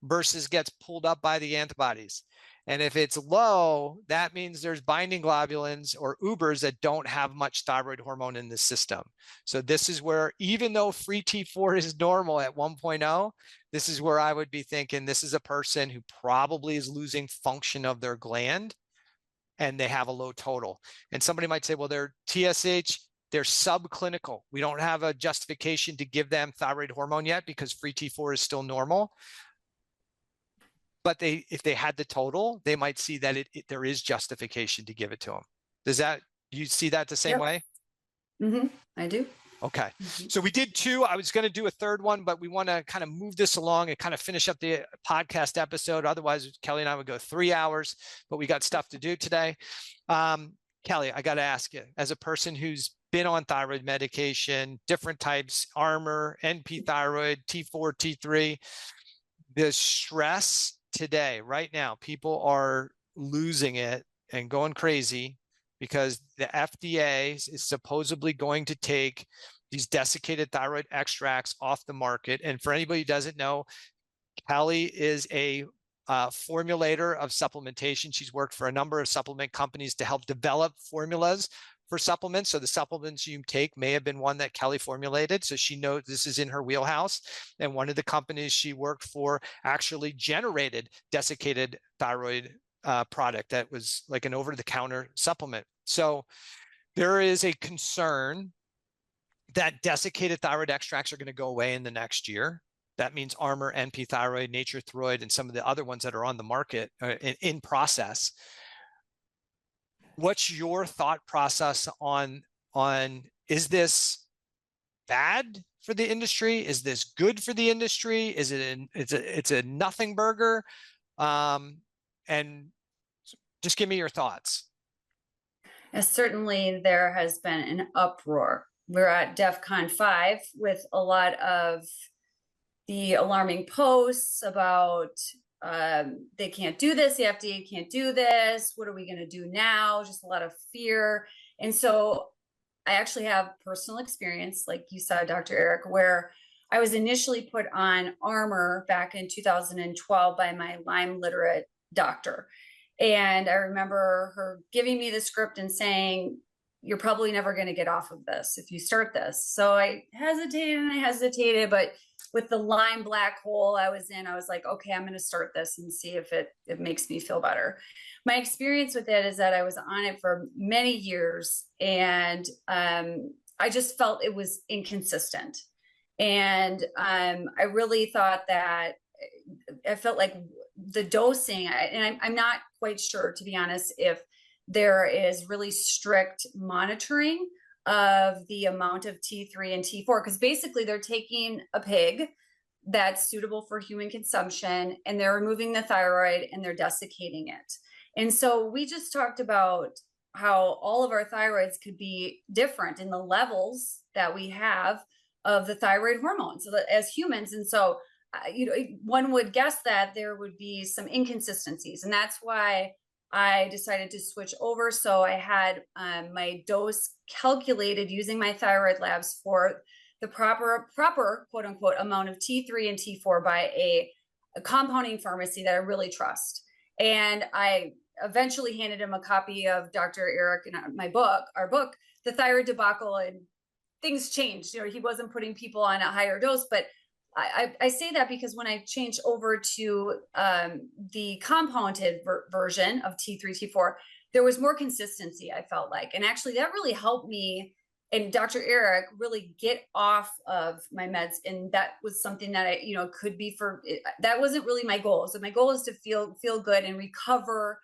versus gets pulled up by the antibodies. And if it's low, that means there's binding globulins or Ubers that don't have much thyroid hormone in the system. So this is where, even though free T4 is normal at 1.0, this is where I would be thinking this is a person who probably is losing function of their gland and they have a low total. And somebody might say, well, they're TSH, they're subclinical. We don't have a justification to give them thyroid hormone yet because free T4 is still normal. But if they had the total, they might see that there is justification to give it to them. You see that the same way? Mm-hmm. I do. Okay. So we did 2. I was going to do a 3rd one, but we want to kind of move this along and kind of finish up the podcast episode. Otherwise, Kelly and I would go 3 hours, but we got stuff to do today. Kelly, I got to ask you, as a person who's been on thyroid medication, different types, Armour, NP thyroid, T4, T3, the stress today, right now, people are losing it and going crazy because the FDA is supposedly going to take these desiccated thyroid extracts off the market. And for anybody who doesn't know, Kelly is a formulator of supplementation. She's worked for a number of supplement companies to help develop formulas for supplements. So the supplements you take may have been one that Kelly formulated. So she knows this is in her wheelhouse. And one of the companies she worked for actually generated desiccated thyroid product that was like an over-the-counter supplement. So there is a concern that desiccated thyroid extracts are going to go away in the next year. That means Armour, NP thyroid, Nature Thyroid, and some of the other ones that are on the market in process. What's your thought process on is this bad for the industry? Is this good for the industry? Is it's a nothing burger? And just give me your thoughts. Yes, certainly there has been an uproar. We're at DEFCON 5 with a lot of the alarming posts about they can't do this, the FDA can't do this, what are we going to do now? Just a lot of fear. And so I actually have personal experience, like you said, Dr. Eric, where I was initially put on Armour back in 2012 by my Lyme literate doctor. And I remember her giving me the script and saying, you're probably never going to get off of this if you start this. So I hesitated, but with the Lyme black hole I was in, I was like, okay, I'm going to start this and see if it makes me feel better. My experience with it is that I was on it for many years and I just felt it was inconsistent. And I really thought that I felt like the dosing, and I'm not quite sure, to be honest, if there is really strict monitoring of the amount of T3 and T4, because basically they're taking a pig that's suitable for human consumption and they're removing the thyroid and they're desiccating it. And so we just talked about how all of our thyroids could be different in the levels that we have of the thyroid hormone, so that as humans. And so one would guess that there would be some inconsistencies, and that's why I decided to switch over. So I had my dose calculated using my thyroid labs for the proper quote unquote amount of T3 and T4 by a compounding pharmacy that I really trust. And I eventually handed him a copy of Dr. Eric and our book, The Thyroid Debacle, and things changed. He wasn't putting people on a higher dose, but I say that because when I changed over to the compounded version of T3, T4, there was more consistency, I felt like. And actually that really helped me and Dr. Eric really get off of my meds. And that was something that could be that wasn't really my goal. So my goal is to feel good and recover,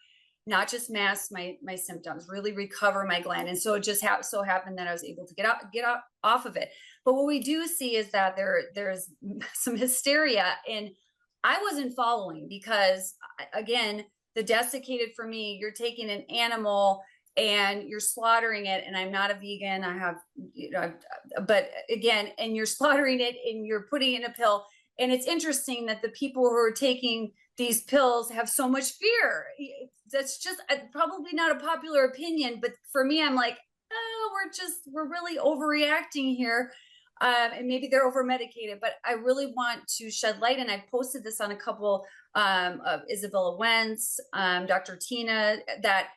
not just mask my symptoms, really recover my gland. And so it just so happened that I was able to get off of it. But what we do see is that there's some hysteria, and I wasn't following because, again, the desiccated for me, you're taking an animal and you're slaughtering it, and I'm not a vegan. I have, but again, and you're slaughtering it and you're putting it in a pill. And it's interesting that the people who are taking these pills have so much fear. That's just probably not a popular opinion, but for me, I'm like, oh, we're really overreacting here. and maybe they're over medicated, but I really want to shed light. And I posted this on a couple of Isabella Wentz, Dr. Tina, that,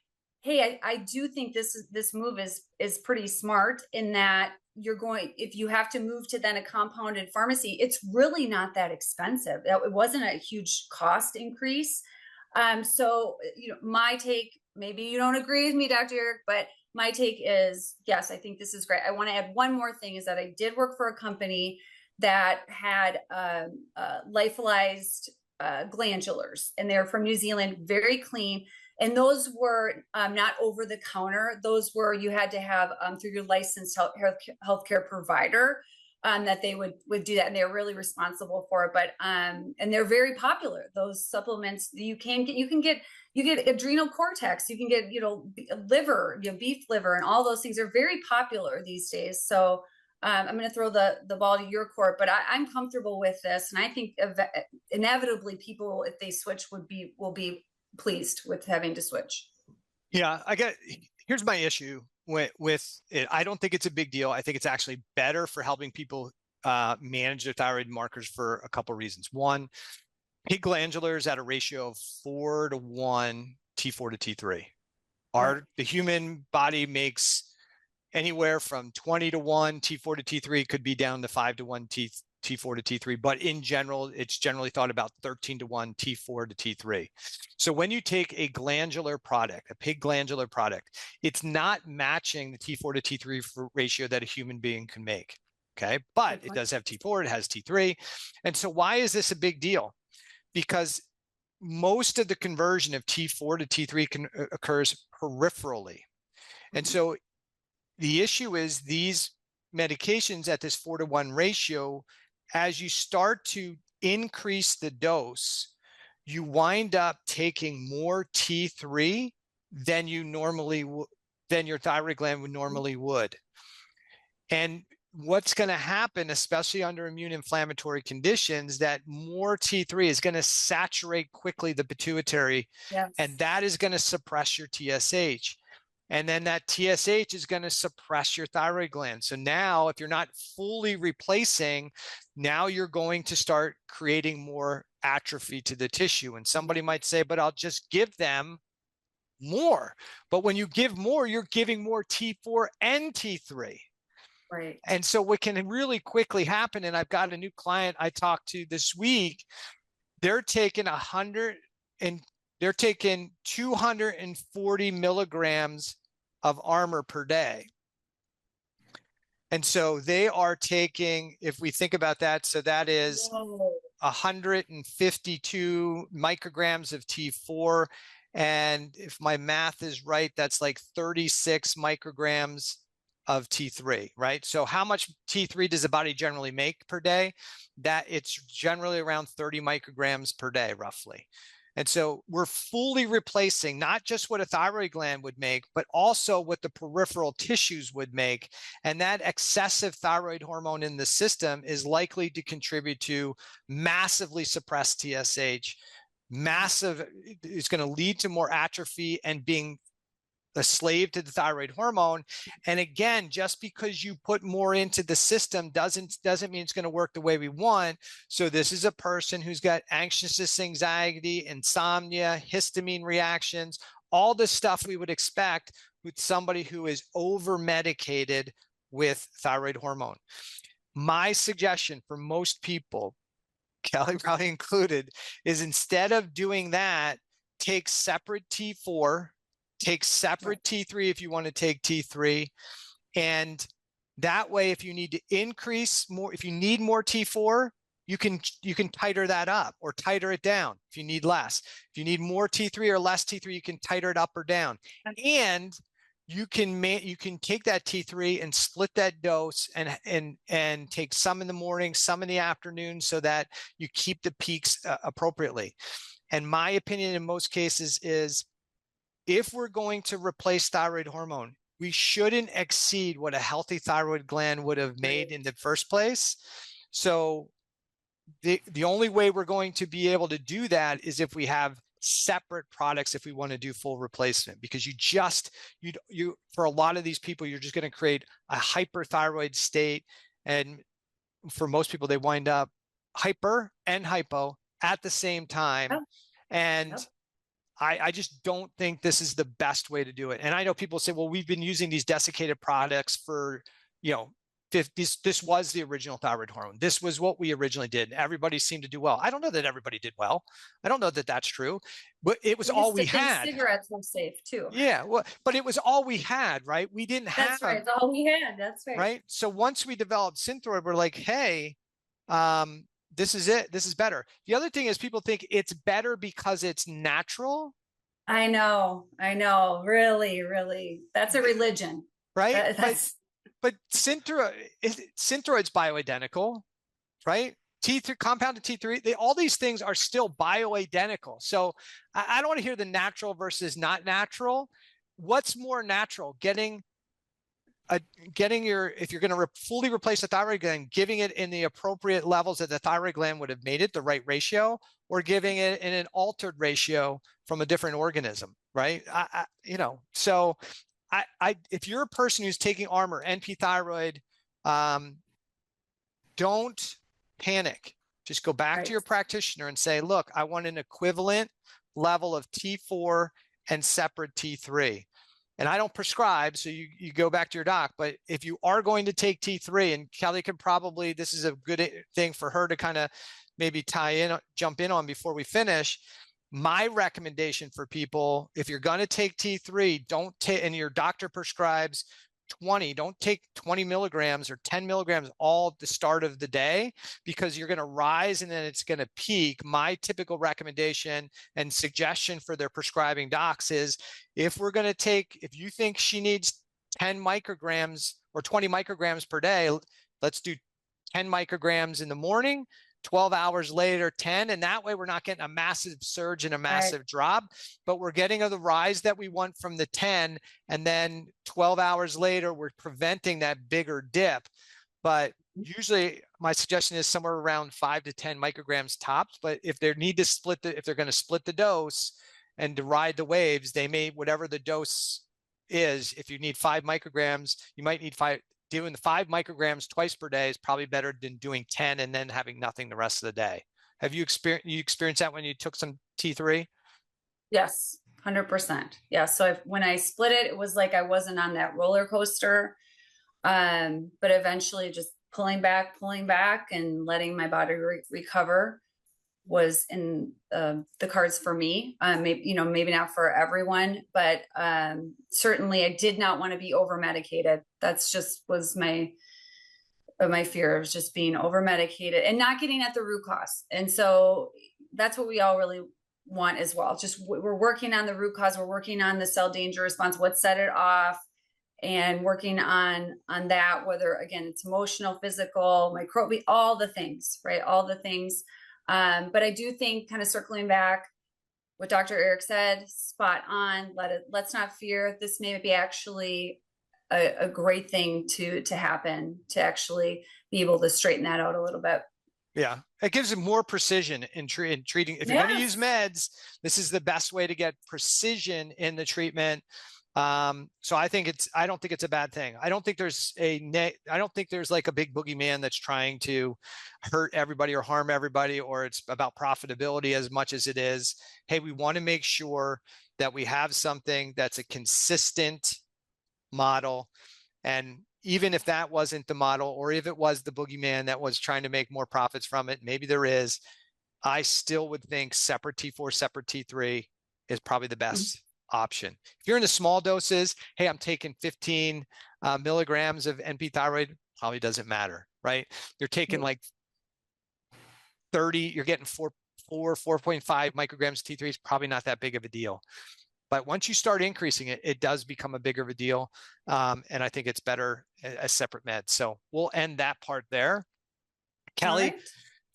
hey, I do think this move is pretty smart in that if you have to move to then a compounded pharmacy, it's really not that expensive. It wasn't a huge cost increase. So, my take, maybe you don't agree with me, Dr. Eric, but my take is, yes, I think this is great. I want to add one more thing, is that I did work for a company that had lyophilized glandulars, and they're from New Zealand, very clean. And those were not over the counter. Those were, you had to have through your licensed healthcare provider that they would do that. And they're really responsible for it. But, and they're very popular. Those supplements you can get adrenal cortex, you can get, liver, beef liver, and all those things are very popular these days. So I'm going to throw the ball to your court, but I'm comfortable with this. And I think inevitably people, if they switch, will be pleased with having to switch. Yeah, here's my issue with it. I don't think it's a big deal. I think it's actually better for helping people manage their thyroid markers for a couple of reasons. One, pig glandulars at a ratio of 4-to-1 T4 to T3. The human body makes anywhere from 20-to-1 T4 to T3, could be down to 5-to-1 T4 to T3, but in general, it's generally thought about 13-to-1 T4 to T3. So when you take a glandular product, a pig glandular product, it's not matching the T4 to T3 ratio that a human being can make. Okay, but it does have T4, it has T3. And so why is this a big deal? Because most of the conversion of T4 to T3 occurs peripherally. And so the issue is these medications at this 4-to-1 ratio, as you start to increase the dose, you wind up taking more T3 than your thyroid gland would normally would. And what's going to happen, especially under immune inflammatory conditions, that more T3 is going to saturate quickly the pituitary, yes, and that is going to suppress your TSH. And then that TSH is going to suppress your thyroid gland. So now if you're not fully replacing, now you're going to start creating more atrophy to the tissue. And somebody might say, but I'll just give them more. But when you give more, you're giving more T4 and T3. Right. And so what can really quickly happen, and I've got a new client I talked to this week, they're taking 240 milligrams of Armour per day. And so they are taking, if we think about that, so that is 152 micrograms of T4. And if my math is right, that's like 36 micrograms of T3, right? So how much T3 does the body generally make per day? That it's generally around 30 micrograms per day, roughly. And so we're fully replacing not just what a thyroid gland would make, but also what the peripheral tissues would make. And that excessive thyroid hormone in the system is likely to contribute to massively suppressed TSH. It's going to lead to more atrophy and being a slave to the thyroid hormone. And again, just because you put more into the system doesn't mean it's going to work the way we want. So this is a person who's got anxiousness, anxiety, insomnia, histamine reactions, all the stuff we would expect with somebody who is over medicated with thyroid hormone. My suggestion for most people, Kelly probably included, is instead of doing that, take separate T4, take separate T3 if you want to take T3. And that way, if you need to increase more, if you need more T4, you can tighter that up or tighter it down if you need less. If you need more T3 or less T3, you can tighter it up or down. And you can take that T3 and split that dose and take some in the morning, some in the afternoon, so that you keep the peaks appropriately. And my opinion in most cases is, if we're going to replace thyroid hormone, we shouldn't exceed what a healthy thyroid gland would have made in the first place. So the only way we're going to be able to do that is if we have separate products, if we want to do full replacement, because you for a lot of these people, you're just going to create a hyperthyroid state. And for most people, they wind up hyper and hypo at the same time. Yep. And Yep. I just don't think this is the best way to do it. And I know people say, well, we've been using these desiccated products for, this was the original thyroid hormone. This was what we originally did. Everybody seemed to do well. I don't know that everybody did well. I don't know that that's true, but it was all we had. Cigarettes were safe too. Yeah, well, but it was all we had, right? We didn't have. That's right. It's all we had. That's right. Right. So once we developed Synthroid, we're like, hey, this is it. This is better. The other thing is people think it's better because it's natural. I know. Really, really. That's a religion. Right. But Synthroid's bioidentical, right? T3, compounded T3, all these things are still bioidentical. So I don't want to hear the natural versus not natural. What's more natural? Getting if you're going to fully replace the thyroid gland, giving it in the appropriate levels that the thyroid gland would have made it, the right ratio, or giving it in an altered ratio from a different organism, right? So if you're a person who's taking Armor, NP thyroid, don't panic. Just go back to your practitioner and say, look, I want an equivalent level of T4 and separate T3. And I don't prescribe, so you go back to your doc. But if you are going to take T3, and Kelly can probably, this is a good thing for her to kind of maybe jump in on before we finish. My recommendation for people, if you're going to take T3, don't take, and your doctor prescribes 20, don't take 20 milligrams or 10 milligrams all at the start of the day, because you're going to rise and then it's going to peak. My typical recommendation and suggestion for their prescribing docs is, if you think she needs 10 micrograms or 20 micrograms per day, let's do 10 micrograms in the morning, 12 hours later, 10. And that way we're not getting a massive surge and a massive drop, but we're getting the rise that we want from the 10. And then 12 hours later, we're preventing that bigger dip. But usually my suggestion is somewhere around 5 to 10 micrograms tops. But if they need to if they're going to split the dose and to ride the waves, they may, whatever the dose is, if you need 5 micrograms, you might need 5. Doing the 5 micrograms twice per day is probably better than doing 10 and then having nothing the rest of the day. Have you experienced that when you took some T3? Yes, 100%. Yeah. So when I split it, it was like I wasn't on that roller coaster, but eventually just pulling back and letting my body recover was in the cards for me. Maybe not for everyone, but certainly I did not want to be over medicated. That's just was my fear of just being over medicated and not getting at the root cause. And so that's what we all really want as well. Just we're working on the root cause. We're working on the cell danger response, what set it off, and working on that, whether again, it's emotional, physical, microbial, all the things, right? All the things. But I do think, kind of circling back what Dr. Eric said, spot on. Let's not fear. This may be actually a great thing to happen, to actually be able to straighten that out a little bit. Yeah, it gives it more precision in treating. If you're going to use meds, this is the best way to get precision in the treatment. So I don't think it's a bad thing. I don't think there's like a big boogeyman that's trying to hurt everybody or harm everybody, or it's about profitability as much as it is, hey, we want to make sure that we have something that's a consistent model. And even if that wasn't the model, or if it was the boogeyman that was trying to make more profits from it, maybe there is, I still would think separate T4, separate T3 is probably the best option. If you're in the small doses, hey, I'm taking 15 milligrams of NP thyroid, probably doesn't matter, right? You're taking like 30, you're getting 4.5 micrograms of T3 is probably not that big of a deal. But once you start increasing it, it does become a bigger of a deal. And I think it's better as separate meds. So we'll end that part there. Kelly,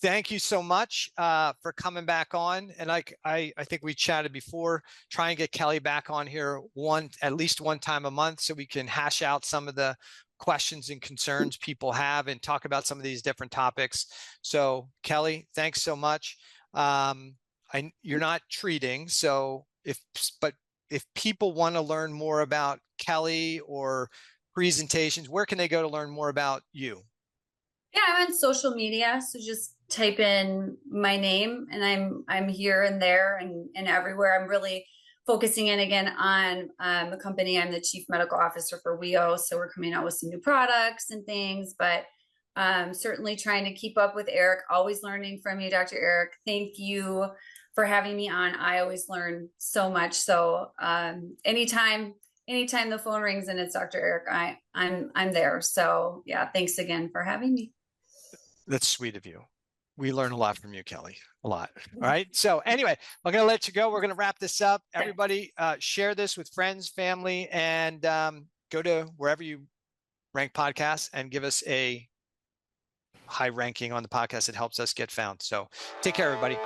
thank you so much for coming back on. And I think we chatted before, try and get Kelly back on here at least one time a month so we can hash out some of the questions and concerns people have and talk about some of these different topics. So Kelly, thanks so much. You're not treating, so if people want to learn more about Kelly or presentations, where can they go to learn more about you? Yeah, I'm on social media, so just type in my name, and I'm here and there and everywhere. I'm really focusing in again on the company. I'm the chief medical officer for WEO, so we're coming out with some new products and things, but certainly trying to keep up with Eric. Always learning from you, Dr. Eric. Thank you for having me on. I always learn so much. So anytime the phone rings and it's Dr. Eric, I'm there. So yeah, thanks again for having me. That's sweet of you. We learn a lot from you, Kelly, a lot. All right. So anyway, we're going to let you go. We're going to wrap this up. Everybody share this with friends, family, and go to wherever you rank podcasts and give us a high ranking on the podcast. It helps us get found. So take care, everybody.